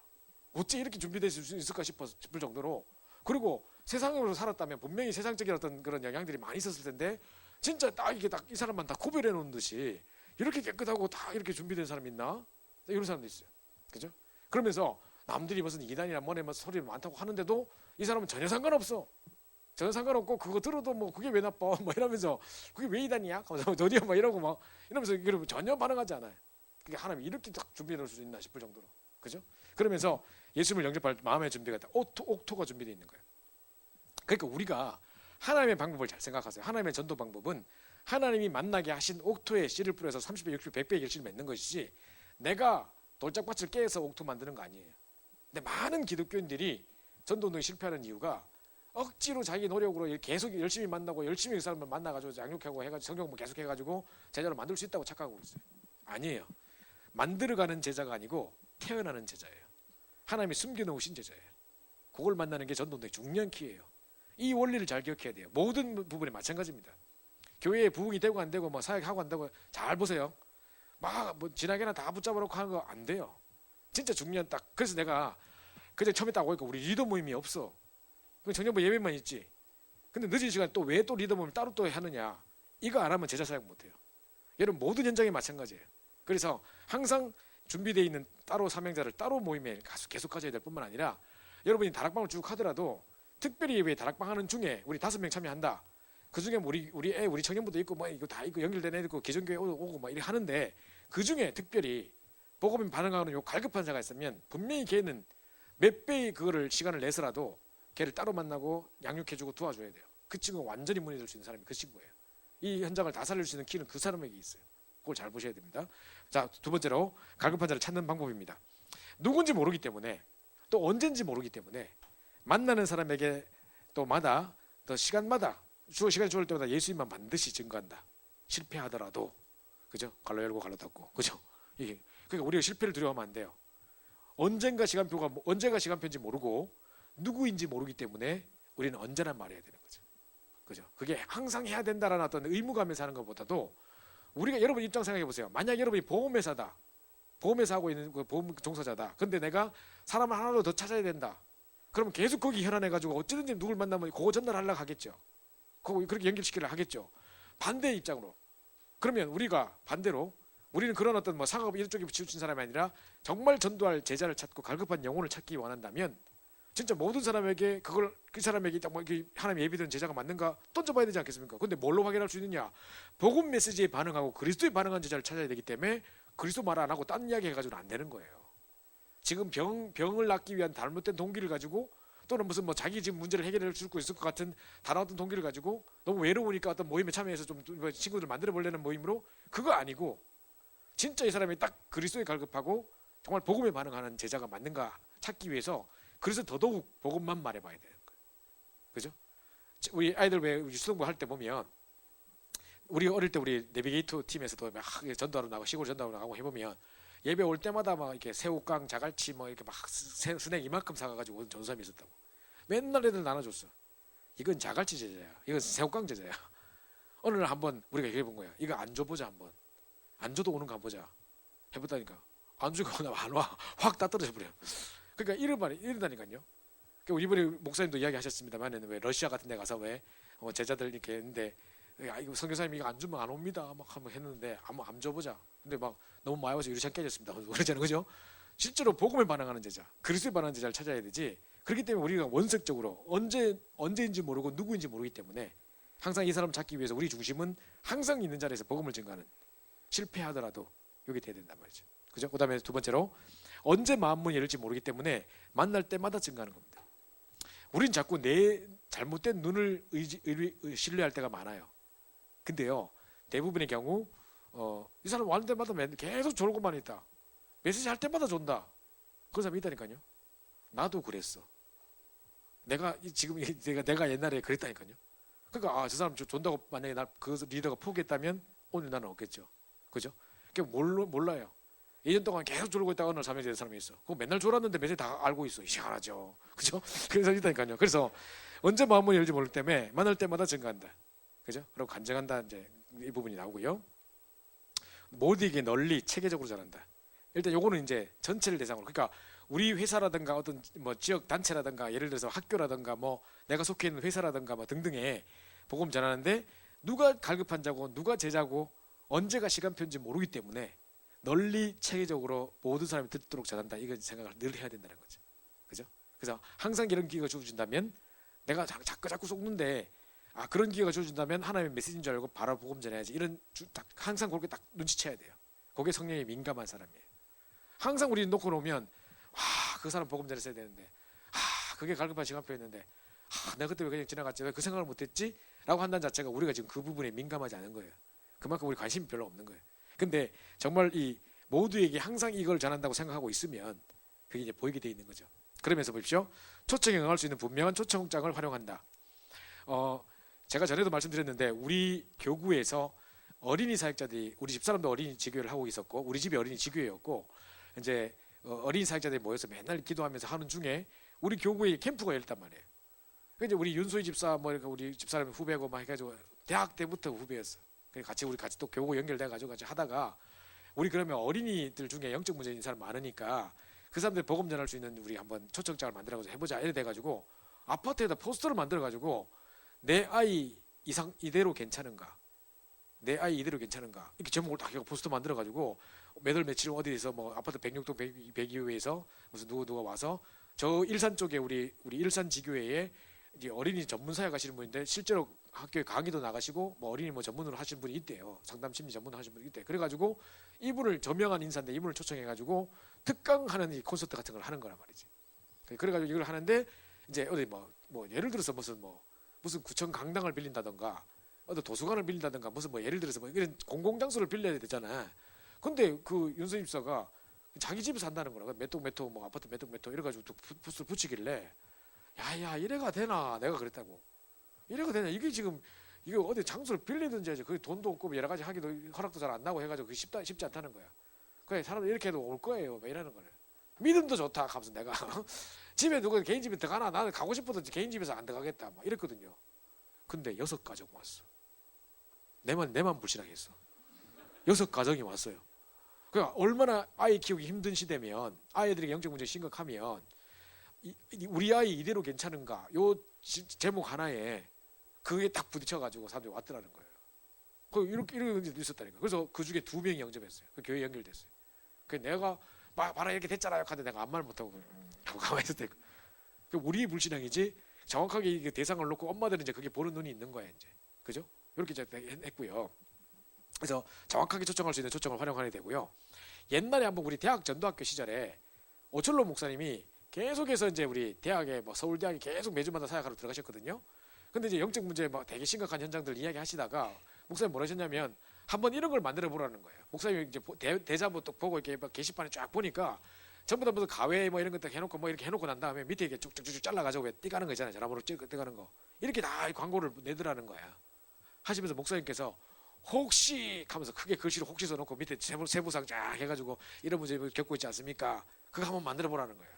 어째 이렇게 준비될 수 있을까 싶을 정도로 그리고 세상으로 살았다면 분명히 세상적인 어떤 그런 영향들이 많이 있었을 텐데 진짜 딱 이게 딱 이 사람만 다 구별해 놓은 듯이 이렇게 깨끗하고 다 이렇게 준비된 사람이 있나? 이런 사람도 있어요. 그죠? 그러면서 남들이 무슨 이단이나 뭐네 소리 많다고 하는데도 이 사람은 전혀 상관없어. 전혀 상관없고 그거 들어도 뭐 그게 왜 나빠? 뭐 이러면서 그게 왜 이단이야? 어디야? 막 이러고 막 이러면서 이러면 전혀 반응하지 않아요. 그게 하나님이 이렇게 딱 준비해 놓을 수 있나 싶을 정도로. 그죠? 그러면서 예수님을 영접할 마음의 준비가 다 옥토가 준비되어 있는 거예요. 그러니까 우리가 하나님의 방법을 잘 생각하세요. 하나님의 전도 방법은 하나님이 만나게 하신 옥토에 씨를 뿌려서 30배, 60배, 100배의 결실을 맺는 것이지 내가 돌짝밭을 깨서 옥토 만드는 거 아니에요. 근데 많은 기독교인들이 전도운동에 실패하는 이유가 억지로 자기 노력으로 계속 열심히 만나고 열심히 그 사람을 만나가지고 양육하고 해가지고 성경 계속 해가지고 제자로 만들 수 있다고 착각하고 있어요. 아니에요. 만들어가는 제자가 아니고 태어나는 제자예요. 하나님이 숨겨놓으신 제자예요. 그걸 만나는 게 전도운동의 중요한 키예요. 이 원리를 잘 기억해야 돼요. 모든 부분이 마찬가지입니다. 교회에 부흥이 되고 안 되고 뭐 사역하고 안 되고 잘 보세요. 막 뭐 진하게나 다 붙잡아놓고 하는 거 안 돼요. 진짜 중요한 딱 그래서 내가 그제 처음에 딱 오니까 우리 리더 모임이 없어. 정년부 예배만 있지. 근데 늦은 시간 또 왜 또 리더 모임 따로 또 하느냐. 이거 안 하면 제자 사역 못해요. 여러분 모든 현장이 마찬가지예요. 그래서 항상 준비되어 있는 따로 사명자를 따로 모임에 계속 가져야 될 뿐만 아니라 여러분이 다락방을 쭉 하더라도 특별히 예배 다락방 하는 중에 우리 5명 참여한다. 그 중에 우리 청년부도 있고 뭐 이거 다 있고 연결된 애들 있고 개정교회 오고 막 이렇게 하는데 그 중에 특별히 복음에 반응하는 요 갈급한 자가 있으면 분명히 걔는 몇 배의 그거를 시간을 내서라도 걔를 따로 만나고 양육해주고 도와줘야 돼요. 그 친구가 완전히 문이 될 수 있는 사람이 그 친구예요. 이 현장을 다 살릴 수 있는 키는 그 사람에게 있어요. 그걸 잘 보셔야 됩니다. 자, 두 번째로 갈급한 자를 찾는 방법입니다. 누군지 모르기 때문에 또 언젠지 모르기 때문에 만나는 사람에게 또 시간마다 시간이 주어질 때마다 예수님만 반드시 증거한다. 실패하더라도 그죠? 갈로 열고 갈로 닫고 그죠? 이게 그러니까 우리가 실패를 두려워하면 안 돼요. 언제가 시간표인지 모르고 누구인지 모르기 때문에 우리는 언제나 말해야 되는 거죠. 그죠? 그게 항상 해야 된다라는 어떤 의무감에 사는 것보다도 우리가 여러분 입장 생각해 보세요. 만약 여러분이 보험회사다. 보험회사 하고 있는 그 보험 종사자다. 근데 내가 사람을 하나로 더 찾아야 된다. 그러면 계속 거기 현안해가지고 어찌든지 누굴 만나면 그거 전달하려고 하겠죠. 그거 그렇게 연결시키려고 하겠죠. 반대 입장으로. 그러면 우리가 반대로 우리는 그런 어떤 뭐 상업 이런 쪽에 치우친 사람이 아니라 정말 전도할 제자를 찾고 갈급한 영혼을 찾기 원한다면 진짜 모든 사람에게 그걸 그 사람에게 정말 하나님 예비된 제자가 맞는가 던져봐야 되지 않겠습니까? 근데 뭘로 확인할 수 있느냐? 복음 메시지에 반응하고 그리스도에 반응한 제자를 찾아야 되기 때문에 그리스도 말 안 하고 딴 이야기 해가지고는 안 되는 거예요. 지금 병을 낫기 위한 잘못된 동기를 가지고 또는 무슨 뭐 자기 지금 문제를 해결해 줄 수 있을 것 같은 다른 어떤 동기를 가지고 너무 외로우니까 어떤 모임에 참여해서 좀 친구들 만들어 보려는 모임으로 그거 아니고 진짜 이 사람이 딱 그리스도에 갈급하고 정말 복음에 반응하는 제자가 맞는가 찾기 위해서 그래서 더더욱 복음만 말해봐야 되는 거예요. 그죠? 우리 아이들 왜 수동부 할 때 보면 우리 어릴 때 우리 내비게이터 팀에서도 막 전도하러 나가고 시골 전도하러 나가고 해보면 예배 올 때마다 막 이렇게 새우깡, 자갈치 뭐 이렇게 막 스낵 이만큼 사가지고 온 전사님이 있었다고. 맨날 애들 나눠줬어. 이건 자갈치 제자야. 이건 새우깡 제자야. 어느 날 한번 우리가 얘기해 본 거야. 이거 안 줘보자 한번. 안 줘도 오는 거 한번 보자. 해보다니까 안 주고 안 와. 확 다 떨어져 버려. 그러니까 이런다니까요. 그러니까 이번에 목사님도 이야기하셨습니다만 왜 러시아 같은 데 가서 왜 제자들 이렇게 했는데 야, 이거 선교사님이 이거 안 주면 안 옵니다. 막 한번 했는데 한번 안 줘보자. 근데 막 너무 많이 와서 유리창 깨졌습니다. 그러잖아요, 그죠? 실제로 복음에 반응하는 제자, 그리스도에 반응하는 제자를 찾아야 되지. 그렇기 때문에 우리가 원색적으로 언제인지 모르고 누구인지 모르기 때문에 항상 이 사람 찾기 위해서 우리 중심은 항상 있는 자리에서 복음을 증가하는 실패하더라도 여기 돼야 된단 말이죠. 그죠? 그다음에 두 번째로 언제 마음문이 열릴지 모르기 때문에 만날 때마다 증가하는 겁니다. 우린 자꾸 내 잘못된 눈을 신뢰할 때가 많아요. 근데요, 대부분의 경우 이 사람 왔는 때마다 계속 졸고만 있다. 메시지 할 때마다 존다. 그런 사람이 있다니까요. 나도 그랬어. 내가 지금 내가 옛날에 그랬다니까요. 그러니까 저 사람 존다고 만약에 날 그 리더가 포기했다면 오늘 나는 없겠죠. 그죠? 그러니까 몰라요. 2년 동안 계속 졸고 있다가 어느 날 잠이 든 사람이 있어. 그거 맨날 졸았는데 메시지 다 알고 있어. 희한하죠. 그죠? 그래서 있다니까요. 그래서 언제 마음문이 열지 모르기 때문에 만날 때마다 증가한다. 그죠? 그리고 간증한다 이제 이 부분이 나오고요. 모두에게 널리 체계적으로 전한다. 일단 요거는 이제 전체를 대상으로. 그러니까 우리 회사라든가 어떤 뭐 지역 단체라든가 예를 들어서 학교라든가 뭐 내가 속해 있는 회사라든가 뭐 등등에 복음 전하는데 누가 갈급한 자고 누가 제자고 언제가 시간표인지 모르기 때문에 널리 체계적으로 모든 사람이 듣도록 전한다. 이건 생각을 늘 해야 된다는 거죠. 그죠? 그래서 항상 이런 기회가 주어진다면 내가 자꾸 속는데 그런 기회가 주어진다면 하나님의 메시지인 줄 알고 바로 복음 전해야지. 이런 항상 그렇게 딱 눈치채야 돼요. 그게 성령에 민감한 사람이에요. 항상 우리 놓고 놓으면 그 사람 복음 전했어야 되는데 그게 갈급한 시간표였는데 내가 그때 왜 그냥 지나갔지? 왜 그 생각을 못했지? 라고 한다는 자체가 우리가 지금 그 부분에 민감하지 않은 거예요. 그만큼 우리 관심이 별로 없는 거예요. 근데 정말 이 모두에게 항상 이걸 전한다고 생각하고 있으면 그게 이제 보이게 돼 있는 거죠. 그러면서 보십시오. 초청에 응할 수 있는 분명한 초청장을 활용한다. 제가 전에도 말씀드렸는데 우리 교구에서 어린이 사역자들이 우리 집사람도 어린이 지교회를 하고 있었고 우리 집이 어린이 지교회였고 이제 어린이 사역자들이 모여서 맨날 기도하면서 하는 중에 우리 교구에 캠프가 열렸단 말이에요. 이제 우리 윤소희 집사 뭐 우리 집사람 후배고 막 해가지고 대학 때부터 후배였어. 같이 또 교구 연결돼가지고 같이 하다가 우리 그러면 어린이들 중에 영적 문제 있는 사람 많으니까 그 사람들 복음 전할 수 있는 우리 한번 초청장을 만들어가지고 해보자 이래 돼가지고 아파트에다 포스터를 만들어가지고 내 아이 이대로 괜찮은가? 내 아이 이대로 괜찮은가? 이렇게 제목을 딱 해서 포스터 만들어가지고 매달 며칠 어디에서 뭐 아파트 106동 102호에서 무슨 누가 와서 저 일산 쪽에 우리 일산 지교회에 이제 어린이 전문 사역 하시는 분인데 실제로 학교에 강의도 나가시고 뭐 어린이 뭐 전문으로 하시는 분이 있대요. 상담 심리 전문으로 하시는 분이 있대. 그래가지고 이분을 저명한 인사인데 이분을 초청해가지고 특강하는 이 콘서트 같은 걸 하는 거란 말이지. 그래가지고 이걸 하는데 이제 어디 뭐 예를 들어서 무슨 구청 강당을 빌린다던가 어떤 도서관을 빌린다던가 무슨 뭐 예를 들어서 뭐 이런 공공장소를 빌려야 되잖아. 근데 그 윤선 집사가 자기 집에서 한다는 거라. 몇 동 뭐 아파트 몇 동 이래가지고 또 부스를 붙이길래 야야 이래가 되나 내가 그랬다고. 이래가 되나 이게 지금 이거 어디 장소를 빌리든지 해야지. 그 돈도 없고 여러 가지 하기도 허락도 잘 안 나고 해가지고 그게 쉽지 않다는 거야. 그래 사람들 이렇게 해도 올 거예요. 막 이러는 거네. 믿음도 좋다 하면서 내가 집에 누가 개인 집에 들어가나 나는 가고 싶어도 개인 집에서 안 들어가겠다 막 이랬거든요. 근데 6가정 왔어. 내만 불신하게 했어. 6가정이 왔어요. 얼마나 아이 키우기 힘든 시대면 아이들에게 영적 문제 심각하면 우리 아이 이대로 괜찮은가 요 제목 하나에 그게 딱 부딪혀가지고 사람들이 왔더라는 거예요. 이렇게 있었다니까. 그래서 그 중에 2명이 영접했어요. 그 교회 연결됐어요. 그 내가 봐라 이렇게 됐잖아요. 하는데 내가 아무 말 못하고 가만히 있었대. 그 우리 불신앙이지 정확하게 이게 대상을 놓고 엄마들은 이제 그게 보는 눈이 있는 거야 이제. 그죠? 이렇게 이제 했고요. 그래서 정확하게 초청할 수 있는 초청을 활용하게 되고요. 옛날에 한번 우리 대학 전도학교 시절에 오철로 목사님이 계속해서 이제 우리 대학에 서울대학에 계속 매주마다 사역하러 들어가셨거든요. 근데 이제 영적 문제 되게 심각한 현장들 이야기하시다가 목사님 뭐라 하셨냐면 한번 이런 걸 만들어 보라는 거예요. 목사님이 이제 대자보 또 보고 이렇게 게시판에 쫙 보니까 전부 다 무슨 가외 이런 것들 해놓고 이렇게 해놓고 난 다음에 밑에 이렇게 쭉쭉쭉 잘라가지고 왜 띠가는 거 있잖아요. 전화번호 띠가는 거 이렇게 다 광고를 내더라는 거야. 하시면서 목사님께서 혹시 하면서 크게 글씨로 혹시 써놓고 밑에 세부상 쫙 해가지고 이런 문제 겪고 있지 않습니까? 그거 한번 만들어 보라는 거예요.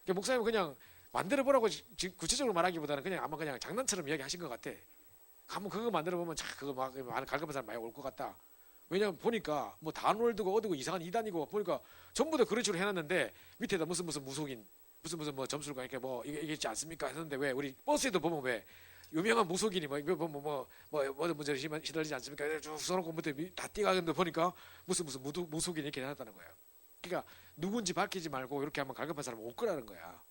그러니까 목사님은 그냥 만들어 보라고 구체적으로 말하기보다는 그냥 아마 그냥 장난처럼 이야기하신 것 같아. 한번 그거 만들어 보면 그거 막 갈급한 사람 많이 올 것 같다. 왜냐면 보니까 뭐 단월드고 어디고 이상한 이단이고 보니까 전부 다 그런 식으로 해놨는데 밑에다 무슨 무속인 무슨 뭐 점수가 이렇게 뭐 이게 있지 않습니까? 했는데 왜 우리 버스에도 보면 왜 유명한 무속인이 뭐 문제 시달리지 않습니까? 쭉 써놓고 밑에 다 띄가는데 보니까 무슨 무속인 이렇게 해놨다는 거예요. 그러니까 누군지 밝히지 말고 이렇게 하면 갈급한 사람 올 거라는 거야.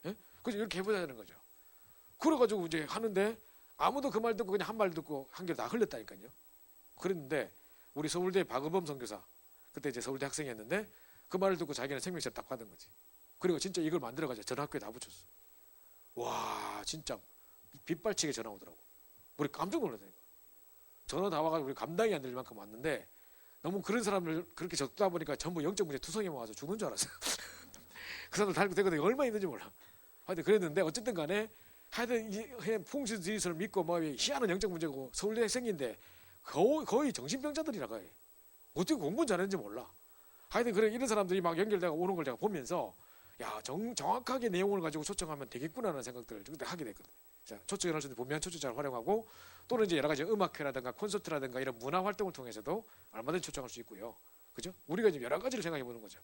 예? 그래서 이렇게 해보자는 거죠. 그래가지고 이제 하는데 아무도 그 말 듣고 그냥 한 말 듣고 한 개 다 흘렸다니까요. 그랬는데 우리 서울대 박의범 선교사 그때 이제 서울대 학생이었는데 그 말을 듣고 자기는 생명체를 딱 받은 거지. 그리고 진짜 이걸 만들어가지고 전학교에 다 붙였어. 와 진짜 빗발치게 전화 오더라고. 우리 깜짝 놀랐다니까. 전화 다 와가지고 우리 감당이 안 될 만큼 왔는데 너무 그런 사람을 그렇게 적다 보니까 전부 영적 문제 투성이만 와서 죽는 줄 알았어요. 그 사람들 달고 되거든요. 얼마나 있는지 몰라. 하여튼 그랬는데 어쨌든 간에 하여튼 이 풍수지리설을 믿고 뭐 희한한 영적 문제고 서울대 학생인데 거의 정신병자들이라 거의. 어떻게 공부 잘했는지 몰라. 하여튼 그래 이런 사람들이 막 연결되고 오는 걸 제가 보면서 야 정확하게 내용을 가지고 초청하면 되겠구나라는 생각들을 그때 하게 됐거든요. 자, 초청을 할 수 있는 분명 초청자를 활용하고 또는 이제 여러 가지 음악회라든가 콘서트라든가 이런 문화 활동을 통해서도 얼마든지 초청할 수 있고요. 그죠? 우리가 이제 여러 가지를 생각해 보는 거죠.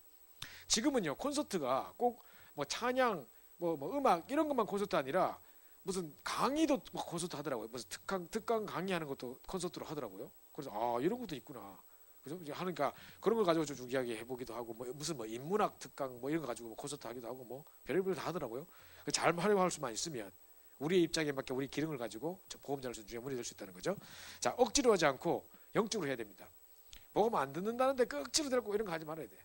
지금은요 콘서트가 꼭 뭐 찬양 뭐 음악 이런 것만 콘서트 아니라 무슨 강의도 콘서트 하더라고요. 무슨 특강 강의하는 것도 콘서트로 하더라고요. 그래서 아 이런 것도 있구나. 그죠? 하니까 그런 걸 가지고 좀 이야기 해보기도 하고 무슨 인문학 특강 이런 거 가지고 콘서트 하기도 하고 별의별 다 하더라고요. 잘 활용할 수만 있으면 우리의 입장에 맞게 우리 기능을 가지고 보험자를 준주에 문의 될 수 있다는 거죠. 자 억지로 하지 않고 영적으로 해야 됩니다. 먹으면 안 듣는다는데 억지로 들고 이런 거 하지 말아야 돼.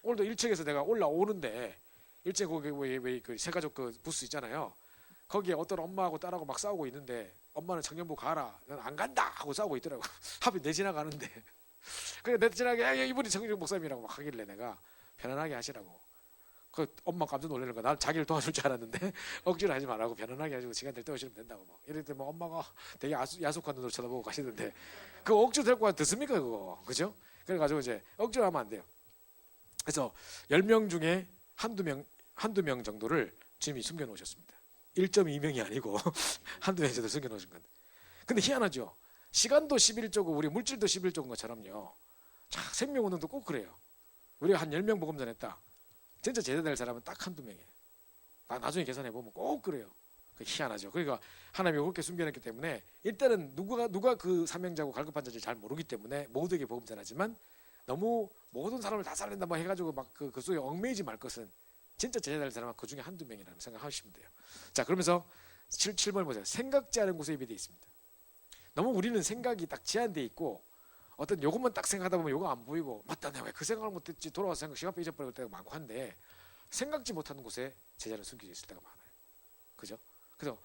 오늘도 일책에서 내가 올라오는데 일책 거기 왜 그 세가족 그 부스 있잖아요. 거기에 어떤 엄마하고 딸하고 막 싸우고 있는데 엄마는 청년부 가라. 난 안 간다 하고 싸우고 있더라고. 하필 내 지나가는데. 그래 내 지나게 이분이 청년 목사님이라고 막 하길래 내가 편안하게 하시라고. 그 엄마 깜짝 놀라는 거야. 난 자기를 도와줄 줄 알았는데 억지로 하지 말라고 편안하게 하시고 시간 될 때 오시면 된다고 막. 이럴 때 뭐 엄마가 되게 야속한 눈으로 쳐다보고 가시는데 그 억지로 데리고 와도 듣습니까 그거. 그죠? 그래가지고 이제 억지로 하면 안 돼요. 그래서 10명 중에 한두 명 정도를 주님이 숨겨놓으셨습니다. 1.2명이 아니고 한두 명 정도 숨겨놓으신 건데. 근데 희한하죠. 시간도 11조고 우리 물질도 11조인 것처럼요. 자, 생명운동도 꼭 그래요. 우리가 한 10명 복음전 했다. 진짜 제대될 사람은 딱 한두 명이에요. 나중에 계산해보면 꼭 그래요. 희한하죠. 그러니까 하나님이 그렇게 숨겨놨기 때문에 일단은 누가 그 사명자고 갈급한 자인지 잘 모르기 때문에 모두에게 복음 전하지만 너무 모든 사람을 다 살린다 뭐 해가지고 막 그 속에 얽매이지 말 것은 진짜 제자될 사람은 그 중에 한두 명이라는 생각하시면 돼요. 자 그러면서 7번 보세요. 생각지 않은 곳에 예배되어 있습니다. 너무 우리는 생각이 딱 제한되어 있고 어떤 요것만 딱 생각하다 보면 요거 안 보이고 맞다 내가 왜 그 생각을 못했지 돌아와서 생각 시간 빼잊어버릴 때가 많고 한데 생각지 못하는 곳에 제자는 숨겨져 있을 때가 많아요. 그죠? 그래서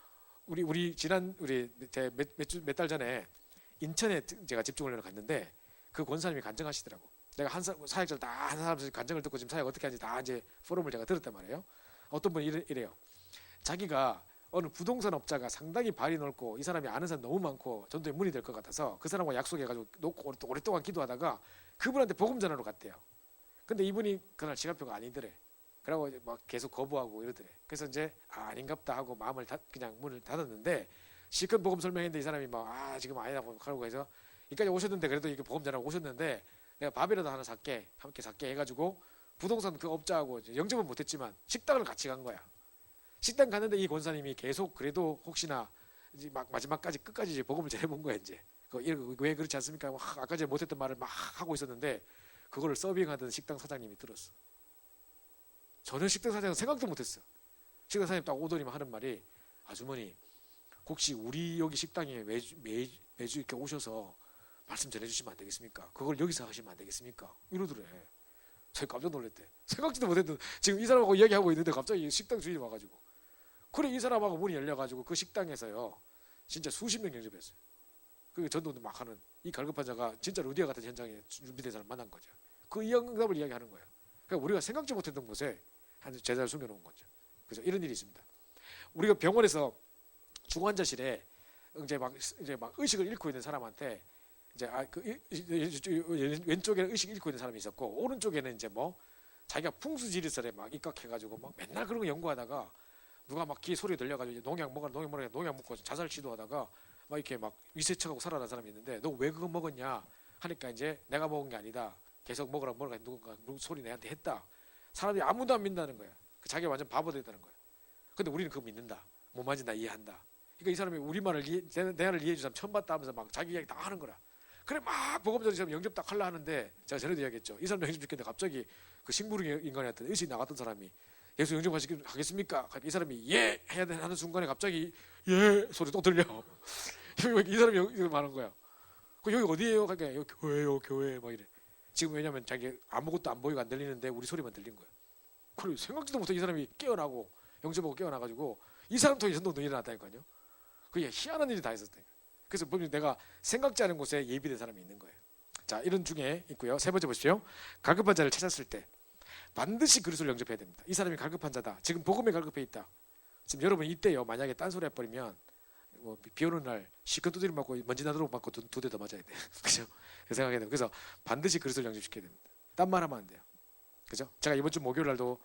우리 지난 몇 달 전에 인천에 제가 집중훈련을 갔는데 그 권사님이 간증하시더라고. 내가 사역자를 다 한 사람씩 간증을 듣고 지금 사역 어떻게 하는지 다 이제 포럼을 제가 들었단 말이에요. 어떤 분이 이래요. 자기가 어느 부동산 업자가 상당히 발이 넓고 이 사람이 아는 사람 너무 많고 전도에 문의 될 것 같아서 그 사람과 약속해가지고 놓고 오랫동안 기도하다가 그분한테 복음 전하러 갔대요. 근데 이분이 그날 시간표가 아니더래. 그러고 막 계속 거부하고 이러더래. 그래서 이제 아닌갑다 하고 마음을 그냥 문을 닫았는데 실컷 복음 설명했는데 이 사람이 막 지금 아니라고 하고 해서 여기까지 오셨는데 그래도 이렇게 복음 전하고 오셨는데 내가 밥이라도 하나 살게, 함께 살게 해가지고 부동산 그 업자하고 이제 영접은 못했지만 식당을 같이 간 거야. 식당 갔는데 이 권사님이 계속 그래도 혹시나 이제 막 마지막까지 끝까지 이제 복음을 전해본 거야 이제. 왜 그렇지 않습니까? 아까 전에 못했던 말을 막 하고 있었는데 그거를 서빙하던 식당 사장님이 들었어. 전혀 식당 사장은 생각도 못했어. 식당 사장님 딱 오더니만 하는 말이, 아주머니 혹시 우리 여기 식당에 매주 이렇게 오셔서 말씀 전해주시면 안 되겠습니까? 그걸 여기서 하시면 안 되겠습니까? 이러더래. 제가 깜짝 놀랐대. 생각지도 못했던, 지금 이 사람하고 이야기하고 있는데 갑자기 식당 주인이 와가지고, 그래 이 사람하고 문이 열려가지고 그 식당에서요 진짜 수십 명 영접했어요. 그 전도도 막 하는 이 갈급한 자가 진짜 루디아 같은 현장에 준비된 사람 만난 거죠. 그 응답을 이야기하는 거예요. 그러니까 우리가 생각지 못했던 곳에 한 제자를 숨겨놓은 거죠. 그죠? 이런 일이 있습니다. 우리가 병원에서 중환자실에 이제 막 의식을 잃고 있는 사람한테 이제 왼쪽에는 의식 잃고 있는 사람이 있었고 오른쪽에는 이제 뭐 자기가 풍수지리설에 막 입각해가지고 막 맨날 그런 거 연구하다가 누가 막 귀에 소리 들려가지고 농약 먹고 자살 시도하다가 막 이렇게 막 위세척하고 살아난 사람이 있는데, 너 왜 그거 먹었냐 하니까 이제 내가 먹은 게 아니다, 계속 먹으라 누군가 소리 내한테 했다. 사람들이 아무도 안 믿는다는 거야. 자기가 완전 바보 됐다는 거야. 근데 우리는 그거 믿는다. 못 맞은다, 이해한다. 그러니까 이 사람이 우리 말을 내 말을 이해해 주면 처음 봤다 하면서 막 자기 이야기 다 하는 거라. 그래 막 복음전이 영접 딱 하려 하는데, 제가 전에도 이야기했죠. 이 사람 영접 시켰는데 갑자기 그 식물의 인간이었던 의식이 나갔던 사람이 예수 영접하겠습니까? 이 사람이 예 해야 하는 순간에 갑자기 예 소리 또 들려. 이 사람이 여기 말한 거야. 그 여기 어디예요? 그러니까 여기 교회요, 교회 막 이래. 지금 왜냐면 자기 아무것도 안 보이고 안 들리는데 우리 소리만 들린 거야. 그래 생각지도 못해 이 사람이 깨어나고 영접하고 깨어나가지고 이 사람 통해 전도도 일어났다니까요. 그게 희한한 일이 다 있었대. 그래서 보면 내가 생각지 않은 곳에 예비된 사람이 있는 거예요. 자, 이런 중에 있고요. 세 번째 보십시오. 갈급한 자를 찾았을 때 반드시 그리스도를 영접해야 됩니다. 이 사람이 갈급한 자다. 지금 복음에 갈급해 있다. 지금 여러분 이때요. 만약에 딴소리 해버리면 뭐 비 오는 날 시큰 두드림 맞고 먼지 나도록 맞고 두 대 더 맞아야 돼. 그죠? 생각해야 돼요. 그래서 반드시 그리스도를 영접시켜야 됩니다. 딴 말 하면 안 돼요. 그죠? 제가 이번 주 목요일 날도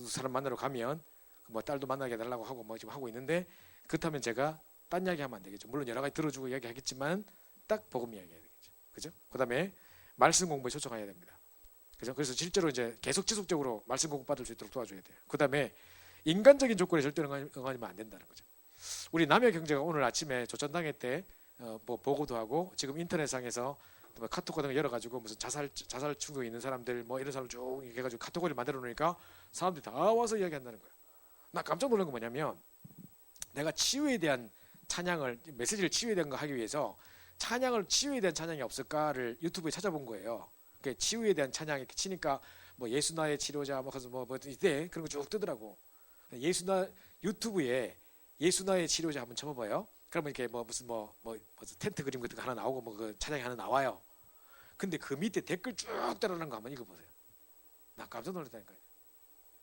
사람 만나러 가면 뭐 딸도 만나게 해달라고 하고 뭐 지금 하고 있는데, 그렇다면 제가 딴 이야기 하면 안 되겠죠. 물론 여러 가지 들어주고 이야기 하겠지만 딱 복음 이야기 해야 되겠죠. 그죠? 그다음에 말씀 공부에 초청해야 됩니다. 그죠? 그래서 실제로 이제 계속 지속적으로 말씀 공부 받을 수 있도록 도와줘야 돼요. 그다음에 인간적인 조건에 절대 응하면 안 된다는 거죠. 우리 남의 경제가 오늘 아침에 조천당회 때 뭐 보고도 하고 지금 인터넷상에서 뭐 카톡 같은 거 열어가지고 무슨 자살 충동이 있는 사람들 뭐 이런 사람 쭉 이렇게 해가지고 카톡을 만들어 놓으니까 사람들이 다 와서 이야기한다는 거예요. 나 깜짝 놀란 건 뭐냐면, 내가 치유에 대한 찬양을, 메시지를 치유에 대한 거 하기 위해서 치유에 대한 찬양이 없을까를 유튜브에 찾아본 거예요. 그 치유에 대한 찬양 이렇게 치니까 뭐 예수 나의 치료자 뭐 이때 그런 거 쭉 뜨더라고. 유튜브에 예수 나의 치료자 한번 쳐봐봐요. 그러면 이렇게 뭐 무슨 텐트 그림 같은 거 하나 나오고 뭐 그 찬양이 하나 나와요. 근데 그 밑에 댓글 쭉 달아난 거 한번 읽어보세요. 나 깜짝 놀랐다니까요.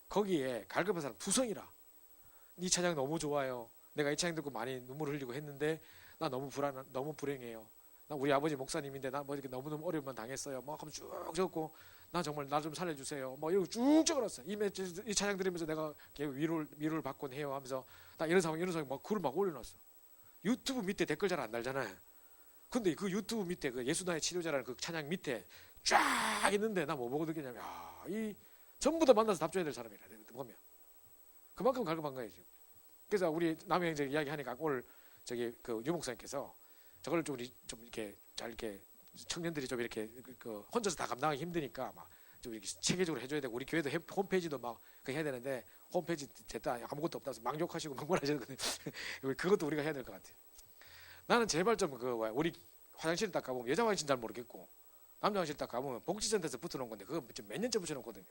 거기에 갈급한 사람 두성이라. 이 찬양 너무 좋아요. 내가 이 찬양 듣고 많이 눈물 흘리고 했는데 나 너무 불행해요. 나 우리 아버지 목사님인데 나 뭐 이렇게 너무너무 어려움만 당했어요. 뭐 하면 쭉 적고, 나 정말 나 좀 살려주세요. 뭐 이러고 쭉 적어놨어요. 이 찬양 들으면서 내가 위로를 받곤 해요 하면서 나 이런 상황 막 글을 막 올려놨어. 유튜브 밑에 댓글 잘 안 달잖아요. 근데 그 유튜브 밑에 그 예수 나의 치료자라는 그 찬양 밑에 쫙 있는데 나 뭐 보고 느끼냐면, 이 전부 다 만나서 답줘야 될 사람이라 보면 그만큼 갈급한 거예요 지금. 그래서 우리 남의 형제 이야기하니까 오늘 저기 그 유목사님께서 저걸 좀 우리 좀 이렇게 잘 이렇게 청년들이 좀 이렇게 그 혼자서 다 감당하기 힘드니까 막 좀 이렇게 체계적으로 해줘야 되고, 우리 교회도 홈페이지도 막 그 해야 되는데 홈페이지 됐다 아무것도 없다서 막 욕하시고 막 뭐라 하시거든요. 그것도 우리가 해야 될 것 같아요. 나는 제발 좀 우리 화장실 딱 가보면 여자 화장실 잘 모르겠고 남자 화장실 딱 가보면 복지센터에서 붙여놓은 건데 그거 몇 년째 붙여놓거든요.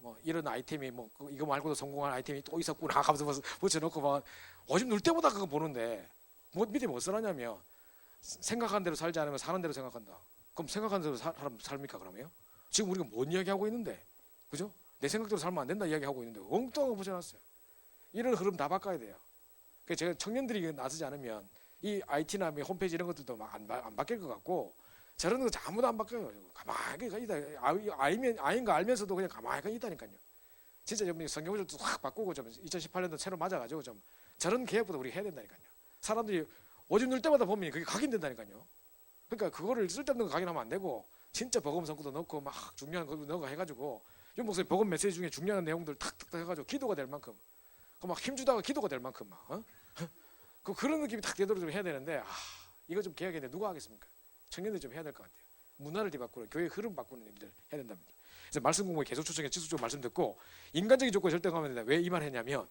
뭐 이런 아이템이 뭐 이거 말고도 성공한 아이템이 또 있었구나 하면서 붙여놓고 막 오줌 눌 때마다 그거 보는데 뭐 밑에 뭐 써놨냐면, 생각한 대로 살지 않으면 사는 대로 생각한다. 그럼 생각한 대로 사람 삽니까 그러면? 지금 우리가 뭔 이야기하고 있는데, 그죠? 내 생각대로 살면 안 된다 이야기하고 있는데 엉뚱한 거 붙여놨어요. 이런 흐름 다 바꿔야 돼요. 그래서 제가 청년들이 나서지 않으면 이 IT나 홈페이지 이런 것들도 막 안 바뀔 것 같고, 저런 거 아무도 안 바뀌어요. 가만히 있다. 아닌 거 알면서도 그냥 가만히 있다니까요. 진짜 좀 성경을 좀 확 바꾸고 좀 2018년도 새로 맞아가지고 좀 저런 계획보다 우리 해야 된다니까요. 사람들이 오줌 눌 때마다 보면 그게 각인된다니까요. 그러니까 그거를 쓸데없는 거 각인하면 안 되고 진짜 복음 성구도 넣고 막 중요한 것도 넣어 해가지고 윤 목사님 복음 메시지 중에 중요한 내용들 탁탁탁 해가지고 기도가 될 만큼 막 힘주다가 기도가 될 만큼 막 그런 느낌이 탁 되도록 좀 해야 되는데 이거 좀 개혁해야 누가 하겠습니까? 청년들이 좀 해야 될 것 같아요. 문화를 뒤바꾸는 교회 흐름 바꾸는 일들 해야 된답니다. 그래서 말씀 공부에 계속 초청해 지속적으로 말씀 듣고 인간적인 조건을 절대하면 된다. 왜 이 말 했냐면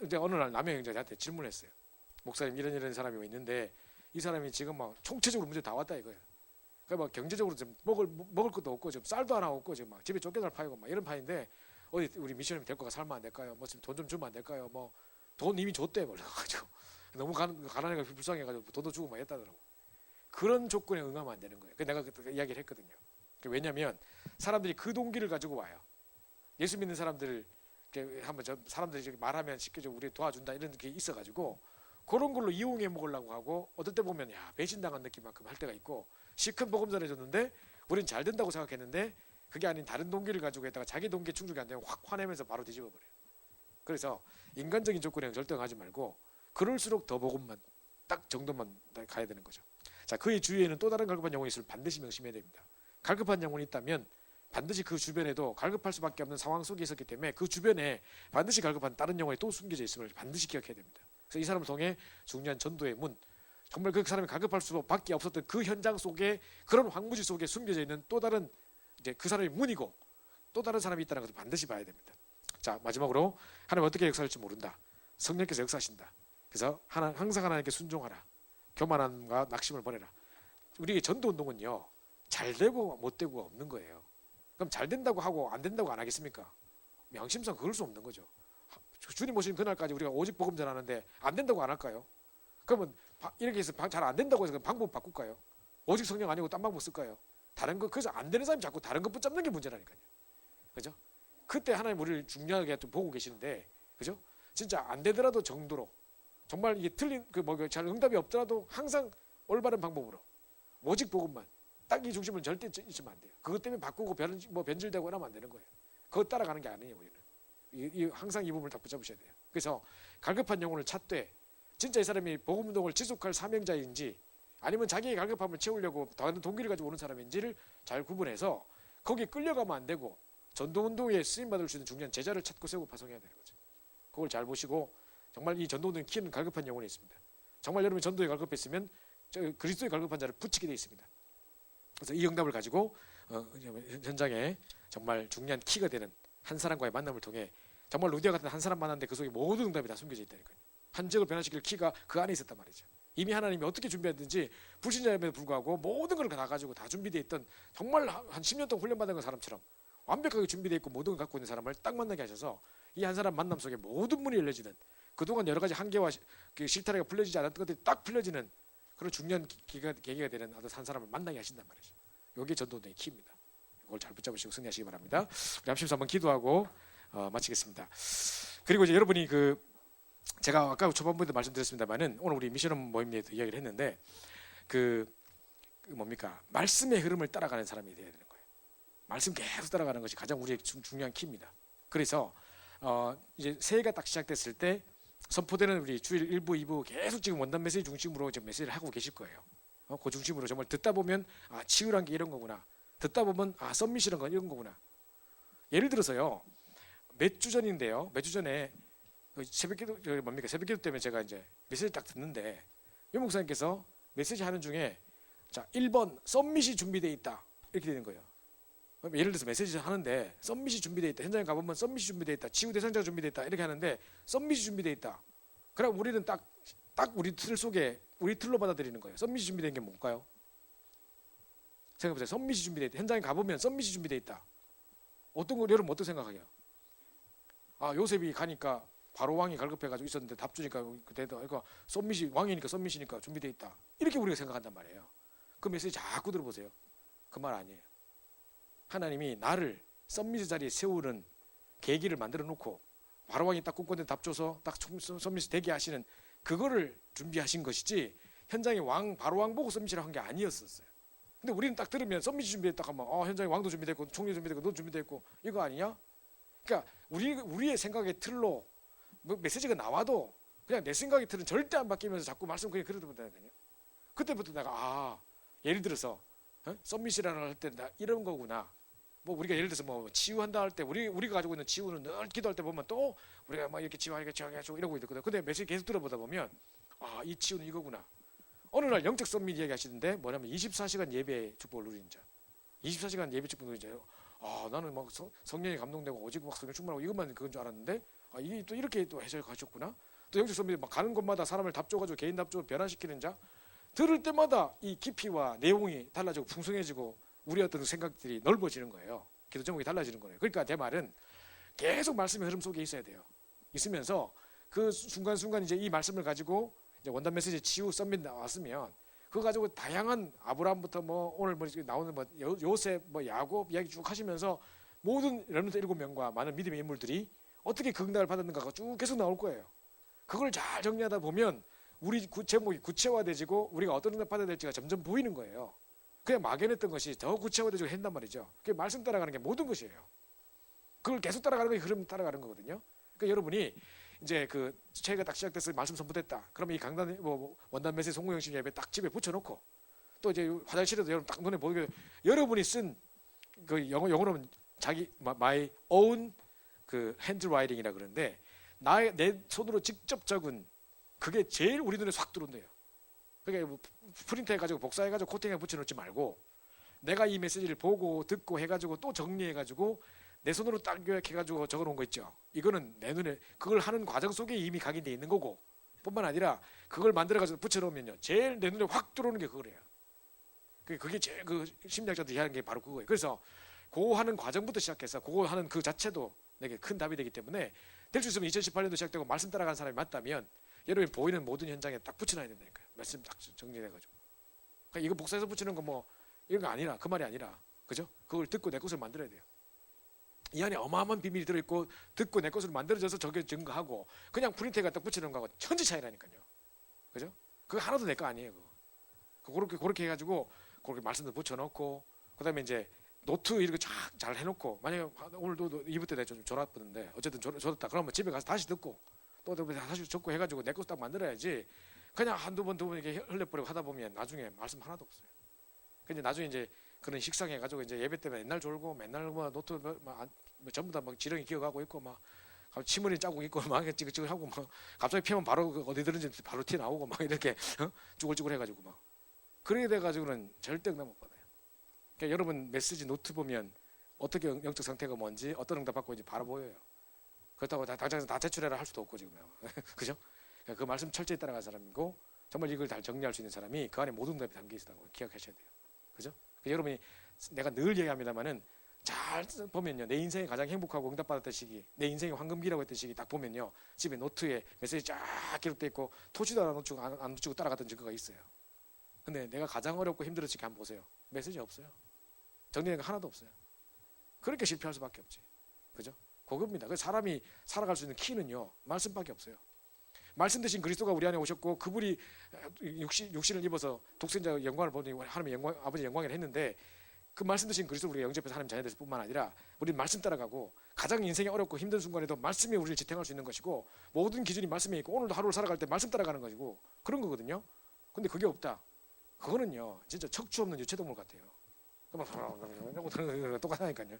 이제 어느 날 남의 형제한테 질문했어요. 목사님 이런 사람이 있는데 이 사람이 지금 막 총체적으로 문제 다 왔다 이거예요. 그러니까 막 경제적으로 좀 먹을 것도 없고 지금 쌀도 하나 없고 지금 막 집에 쫓겨날 파이고 막 이런 파인데 어디 우리 미션님 데리고 가 살면 안 될까요? 뭐 돈 좀 주면 안 될까요? 뭐 돈 이미 줬대 그래가지고 너무 가난해가 불쌍해가지고 돈도 주고 막 했다더라고. 그런 조건에 응하면 안 되는 거예요. 내가 그 이야기를 했거든요. 왜냐하면 사람들이 그 동기를 가지고 와요. 예수 믿는 사람들 한번 사람들이 말하면 쉽게 우리 도와준다 이런 게 있어가지고 그런 걸로 이용해 먹으려고 하고 어떨 때 보면 배신당한 느낌만큼 할 때가 있고 시큰 복음 전해줬는데 우린 잘 된다고 생각했는데 그게 아닌 다른 동기를 가지고 했다가 자기 동기에 충족이 안 되면 확 화내면서 바로 뒤집어 버려요. 그래서 인간적인 조건에 절대 하지 말고 그럴수록 더 복음만 딱 정도만 가야 되는 거죠. 자, 그의 주위에는 또 다른 갈급한 영혼이 있을 반드시 명심해야 됩니다. 갈급한 영혼이 있다면 반드시 그 주변에도 갈급할 수밖에 없는 상황 속에 있었기 때문에 그 주변에 반드시 갈급한 다른 영혼이 또 숨겨져 있음을 반드시 기억해야 됩니다. 그래서 이 사람을 통해 중요한 전도의 문, 정말 그 사람이 갈급할 수밖에 없었던 그 현장 속에 그런 황무지 속에 숨겨져 있는 또 다른 이제 그 사람의 문이고 또 다른 사람이 있다는 것을 반드시 봐야 됩니다. 자, 마지막으로 하나님 어떻게 역사할지 모른다. 성령께서 역사하신다. 그래서 항상 하나님께 순종하라. 교만함과 낙심을 버려라. 우리의 전도운동은요 잘 되고 못 되고가 없는 거예요. 그럼 잘 된다고 하고 안 된다고 안 하겠습니까? 양심상 그럴 수 없는 거죠. 주님 오신 그날까지 우리가 오직 복음 전하는데 안 된다고 안 할까요? 그러면 이렇게 해서 잘 안 된다고 해서 방법 바꿀까요? 오직 성령 아니고 딴 방법 쓸까요? 다른 거 그래서 안 되는 사람이 자꾸 다른 것 붙잡는 게 문제라니까요. 그죠? 그때 하나님 우리를 중요하게 좀 보고 계시는데, 그죠? 진짜 안 되더라도 정도로 정말 이게 틀린 잘 응답이 없더라도 항상 올바른 방법으로 오직 복음만 딱 이 중심은 절대 잊으면 안 돼요. 그것 때문에 바꾸고 변질되고 이러면 안 되는 거예요. 그거 따라가는 게 아니에요. 우리는 항상 이 부분을 딱 붙잡으셔야 돼요. 그래서 갈급한 영혼을 찾되 진짜 이 사람이 복음 운동을 지속할 사명자인지 아니면 자기의 갈급함을 채우려고 다른 동기를 가지고 오는 사람인지를 잘 구분해서 거기에 끌려가면 안 되고 전도운동에 쓰임받을 수 있는 중요한 제자를 찾고 세우고 파송해야 되는 거죠. 그걸 잘 보시고 정말 이 전도운동의 키는 갈급한 영혼이 있습니다. 정말 여러분이 전도에 갈급했으면 그리스도의 갈급한 자를 붙이게 되어 있습니다. 그래서 이 응답을 가지고 현장에 정말 중요한 키가 되는 한 사람과의 만남을 통해 정말 루디아 같은 한 사람 만났는데 그 속에 모든 응답이 다 숨겨져 있다니까요. 한 지역을 변화시킬 키가 그 안에 있었단 말이죠. 이미 하나님이 어떻게 준비했든지 불신자임에도 불구하고 모든 걸 다 가지고 다 준비되어 있던 정말 한 10년 동안 훈련받은 사람처럼 완벽하게 준비되어 있고 모든 걸 갖고 있는 사람을 딱 만나게 하셔서 이 한 사람 만남 속에 모든 문이 열려지는 그동안 여러 가지 한계와 실타래가 풀려지지 않았던 것들이 딱 풀려지는 그런 중요한 계기가 되는 한 사람을 만나게 하신단 말이죠. 이게 전도운동의 키입니다. 이걸 잘 붙잡으시고 승리하시기 바랍니다. 우리 합심해서 한번 기도하고 마치겠습니다. 그리고 이제 여러분이 제가 아까 초반부에도 말씀드렸습니다만은 오늘 우리 미션 모임에도 이야기를 했는데 뭡니까? 말씀의 흐름을 따라가는 사람이 되어야 되는 거예요. 말씀 계속 따라가는 것이 가장 우리의 중요한 키입니다. 그래서 이제 새해가 딱 시작됐을 때 선포되는 우리 주일 1부, 2부 계속 지금 원단 메시지 중심으로 지금 메시지를 하고 계실 거예요. 그 중심으로 정말 듣다 보면 치유란 게 이런 거구나. 듣다 보면 썸밋이란 건 이런 거구나. 예를 들어서요. 몇 주 전인데요. 몇 주 전에 새벽기도 새벽기도 때문에 제가 이제 메시지 딱 듣는데 유 목사님께서 메시지 하는 중에 자 1번 썸밋이 준비되어 있다 이렇게 되는 거예요. 예를 들어서 메시지 하는데 썸밋이 준비되어 있다. 현장에 가보면 썸밋이 준비되어 있다. 치유 대상자가 준비되어 있다. 이렇게 하는데 썸밋이 준비되어 있다. 그럼 우리는 딱 우리 틀 속에 우리 틀로 받아들이는 거예요. 썸밋이 준비된 게 뭘까요? 생각해보세요. 썸밋이 준비되어 있다. 현장에 가보면 썸밋이 준비되어 있다. 어떤 걸 여러분 어떻게 생각하게요? 요셉이 가니까 바로 왕이 갈급해가지고 있었는데 답 주니까 그러니까 썸밋이 왕이니까 썸밋이니까 준비되어 있다. 이렇게 우리가 생각한단 말이에요. 그 메시지 자꾸 들어보세요. 그 말 아니에요. 하나님이 나를 썸밋의 자리에 세우는 계기를 만들어 놓고 바로 왕이 딱 꿈꾸는 답 줘서 딱 썸밋이 되게 하시는 그거를 준비하신 것이지 현장에 바로 왕 보고 썸밋이라고 한 게 아니었었어요. 근데 우리는 딱 들으면 썸밋이 준비됐다 하면 현장에 왕도 준비됐고 총리 준비됐고 너 준비됐고 이거 아니냐? 그러니까 우리의 생각의 틀로 메시지가 나와도 그냥 내 생각의 틀은 절대 안 바뀌면서 자꾸 말씀 그냥 그러다 보거든요. 그때부터 내가 예를 들어서 썸밋이라는 할 때 나 이런 거구나. 뭐 우리가 예를 들어서 뭐 치유한다 할 때 우리가 가지고 있는 치유는 늘 기도할 때 보면 또 우리가 막 이렇게 치유하게 치유하게 이러고 있거든. 근데 메시지 계속 들어보다 보면 아, 이 치유는 이거구나. 어느 날 영적 썸밋 이야기하시는데 뭐냐면 24시간 예배 축복을 누리는 자. 24시간 예배 축복 누리는 자예요. 아, 나는 막 성령이 감동되고 오직 막 성령 충만하고 이것만 그건 줄 알았는데 아, 이게 또 이렇게 또 해석을 가셨구나. 또 영적 썸밋 막 가는 곳마다 사람을 답줘가지고 개인 답조 변화시키는 자. 들을 때마다 이 깊이와 내용이 달라지고 풍성해지고 우리 어떤 생각들이 넓어지는 거예요. 기도 제목이 달라지는 거예요. 그러니까 제 말은 계속 말씀의 흐름 속에 있어야 돼요. 있으면서 그 순간순간 이제 이 말씀을 가지고 이제 원단 메시지 치유 썸밋 나왔으면 그거 가지고 다양한 아브라함부터 뭐 오늘 뭐 나오는 뭐 요셉 뭐 야곱 이야기 쭉 하시면서 모든 렘넌트 7명과 많은 믿음의 인물들이 어떻게 그 응답을 받았는가가 쭉 계속 나올 거예요. 그걸 잘 정리하다 보면 우리 제목이 구체화되지고 우리가 어떤 응답 받아야 될지가 점점 보이는 거예요. 그냥 막연했던 것이 더 구체화되지고 한단 말이죠. 그게 말씀 따라가는 게 모든 것이에요. 그걸 계속 따라가는 게 흐름 따라가는 거거든요. 그러니까 여러분이 이제 그 최애가 딱 시작돼서 말씀 선포됐다. 그러면 이 강단 뭐 원단 메시지 송구영신 예배 딱 집에 붙여놓고 또 이제 화장실에도 여러분 딱 눈에 보이게 여러분이 쓴 그 영어로는 자기 my own 그 핸드라이팅이라 그러는데 내 손으로 직접 적은 그게 제일 우리 눈에 확 들어온대요. 그러니까 뭐 프린트해가지고 복사해가지고 코팅해 붙여놓지 말고 내가 이 메시지를 보고 듣고 해가지고 또 정리해가지고 내 손으로 딱 요약해가지고 적어놓은 거 있죠. 이거는 내 눈에 그걸 하는 과정 속에 이미 각인돼 있는 거고 뿐만 아니라 그걸 만들어가지고 붙여놓으면요 제일 내 눈에 확 들어오는 게 그거래요. 그게 제일 그 심리학자들이 하는 게 바로 그거예요. 그래서 그거 하는 과정부터 시작해서 그거 하는 그 자체도 내게 큰 답이 되기 때문에 될 수 있으면 2018년도 시작되고 말씀 따라가는 사람이 맞다면 여러분이 보이는 모든 현장에 딱 붙여놔야 된다니까요. 말씀 딱 정리해가지고. 그러니까 이거 복사해서 붙이는 거 뭐 이런 거 아니라 그 말이 아니라 그죠? 그걸 듣고 내 것을 만들어야 돼요. 이 안에 어마어마한 비밀이 들어있고 듣고 내 것으로 만들어져서 저게 증거하고 그냥 프린트에 갖다 붙이는 거하고 천지 차이라니까요. 그죠? 그거 하나도 내 거 아니에요. 그거. 그렇게 해가지고 그렇게 말씀도 붙여놓고 그다음에 이제 노트 이렇게 쫙 잘 해놓고 만약에 오늘도 2부 때 내가 좀 졸았는데 어쨌든 졸았다 그러면 집에 가서 다시 듣고 또 다시 적고 해가지고 내 것을 딱 만들어야지 그냥 한두 번 두 번 이렇게 흘려버리고 하다 보면 나중에 말씀 하나도 없어요. 근데 나중에 이제 그런 식상해가지고 이제 예배 때문에 맨날 졸고 맨날 뭐 노트 뭐 전부 다 막 지렁이 기어가고 있고 막 치머리 짜고 있고 막 찌글찌글하고 막 갑자기 피하면 바로 어디 들은지 바로 튀어 나오고 막 이렇게 쭈글쭈글 해가지고 막 그렇게 돼가지고는 절대 응답 못 받아요. 그러니까 여러분 메시지 노트 보면 어떻게 영적 상태가 뭔지 어떤 응답 받고 있는지 바로 보여요. 그렇다고 당장 다 제출해라 할 수도 없고 지금요. 그죠? 그러니까 그 말씀 철저히 따라간 사람이고 정말 이걸 잘 정리할 수 있는 사람이 그 안에 모든 응답이 담겨 있다고 기억하셔야 돼요. 그죠? 그러니까 여러분이 내가 늘 얘기합니다만은 잘 보면요 내 인생이 가장 행복하고 응답받았던 시기 내 인생의 황금기라고 했던 시기 딱 보면요 집에 노트에 메시지 쫙 기록되어 있고 토지도 안 놓치고 따라갔던 증거가 있어요. 근데 내가 가장 어렵고 힘들었을 때 한번 보세요. 메시지 없어요. 정리된 거 하나도 없어요. 그렇게 실패할 수밖에 없지. 그죠? 그겁니다. 그 사람이 살아갈 수 있는 키는요 말씀밖에 없어요. 말씀 대신 그리스도가 우리 안에 오셨고 그분이 육신을 입어서 독생자 영광을 보니 하나님의 영광, 아버지 영광을 했는데 그 말씀 대신 그리스도 우리가 영접해서 하나님 자녀 됐을 뿐만 아니라 우리는 말씀 따라가고 가장 인생이 어렵고 힘든 순간에도 말씀이 우리를 지탱할 수 있는 것이고 모든 기준이 말씀에 있고 오늘도 하루를 살아갈 때 말씀 따라가는 것이고 그런 거거든요. 근데 그게 없다. 그거는요 진짜 척추 없는 유체동물 같아요. 똑같다니까요.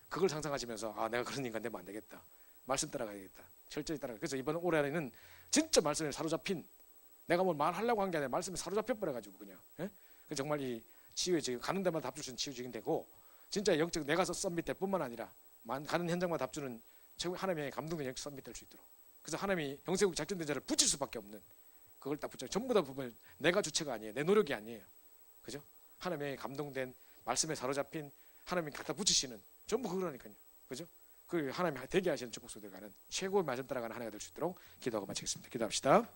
그걸 상상하시면서 아 내가 그런 인간 되면 안 되겠다. 말씀 따라가야겠다. 철저히 따라가. 그래서 이번 올해 안에는 진짜 말씀에 사로잡힌 내가 뭘 말하려고 한 게 아니라 말씀에 사로잡혀 버려가지고 그냥 정말 이 치유에 지금 가는 데마다 답 줄 수 있는 치유적인 되고 진짜 영적 내가 썸밋 될 뿐만 아니라 가는 현장마다 답 주는 최고 하나님의 감동된 영적 썸밋 될 수 있도록 그래서 하나님이 영세국 작전된 자를 붙일 수밖에 없는 그걸 딱 붙여 전부 다 보면 내가 주체가 아니에요. 내 노력이 아니에요. 그죠? 하나님의 감동된 말씀에 사로잡힌 하나님이 갖다 붙이시는 전부 그거라니까요. 그죠? 그 하나님 되게 하시는 축복소들 가는 최고의 말씀 따라가는 한 해가 될 수 있도록 기도하고 마치겠습니다. 기도합시다.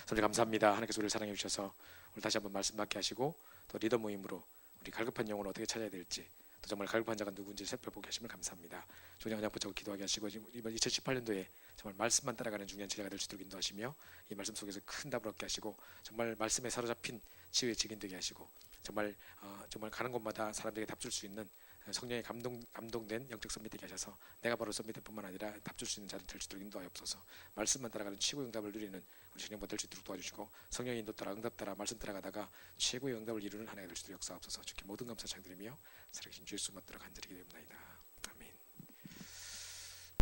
선생님 감사합니다. 하나님께서 우리를 사랑해 주셔서 오늘 다시 한번 말씀 받게 하시고 또 리더 모임으로 우리 갈급한 영혼을 어떻게 찾아야 될지 또 정말 갈급한 자가 누구인지 살펴보게 하심을 감사합니다. 종양 그냥 붙잡고 기도하게 하시고 이번 2018년도에 정말 말씀만 따라가는 중요한 제자가 될 수 있도록 인도하시며 이 말씀 속에서 큰 답을 얻게 하시고 정말 말씀에 사로잡힌 치유의 증인 되게 하시고 정말 가는 곳마다 사람들에게 답 줄 수 있는 성령에 감동된 영적 선비들이 계셔서 내가 바로 선비들 뿐만 아니라 답 줄 수 있는 자들 될 수 있도록 인도하옵소서. 말씀만 따라가는 최고의 응답을 누리는 우리 신령부 될 수 있도록 도와주시고 성령의 인도 따라 응답 따라 말씀 따라가다가 최고의 응답을 이루는 한 해가 될 수 있도록 역사하옵소서. 주께 모든 감사 찬양드리며 살아계신 주 예수 받들어 간절히 기도합나이다.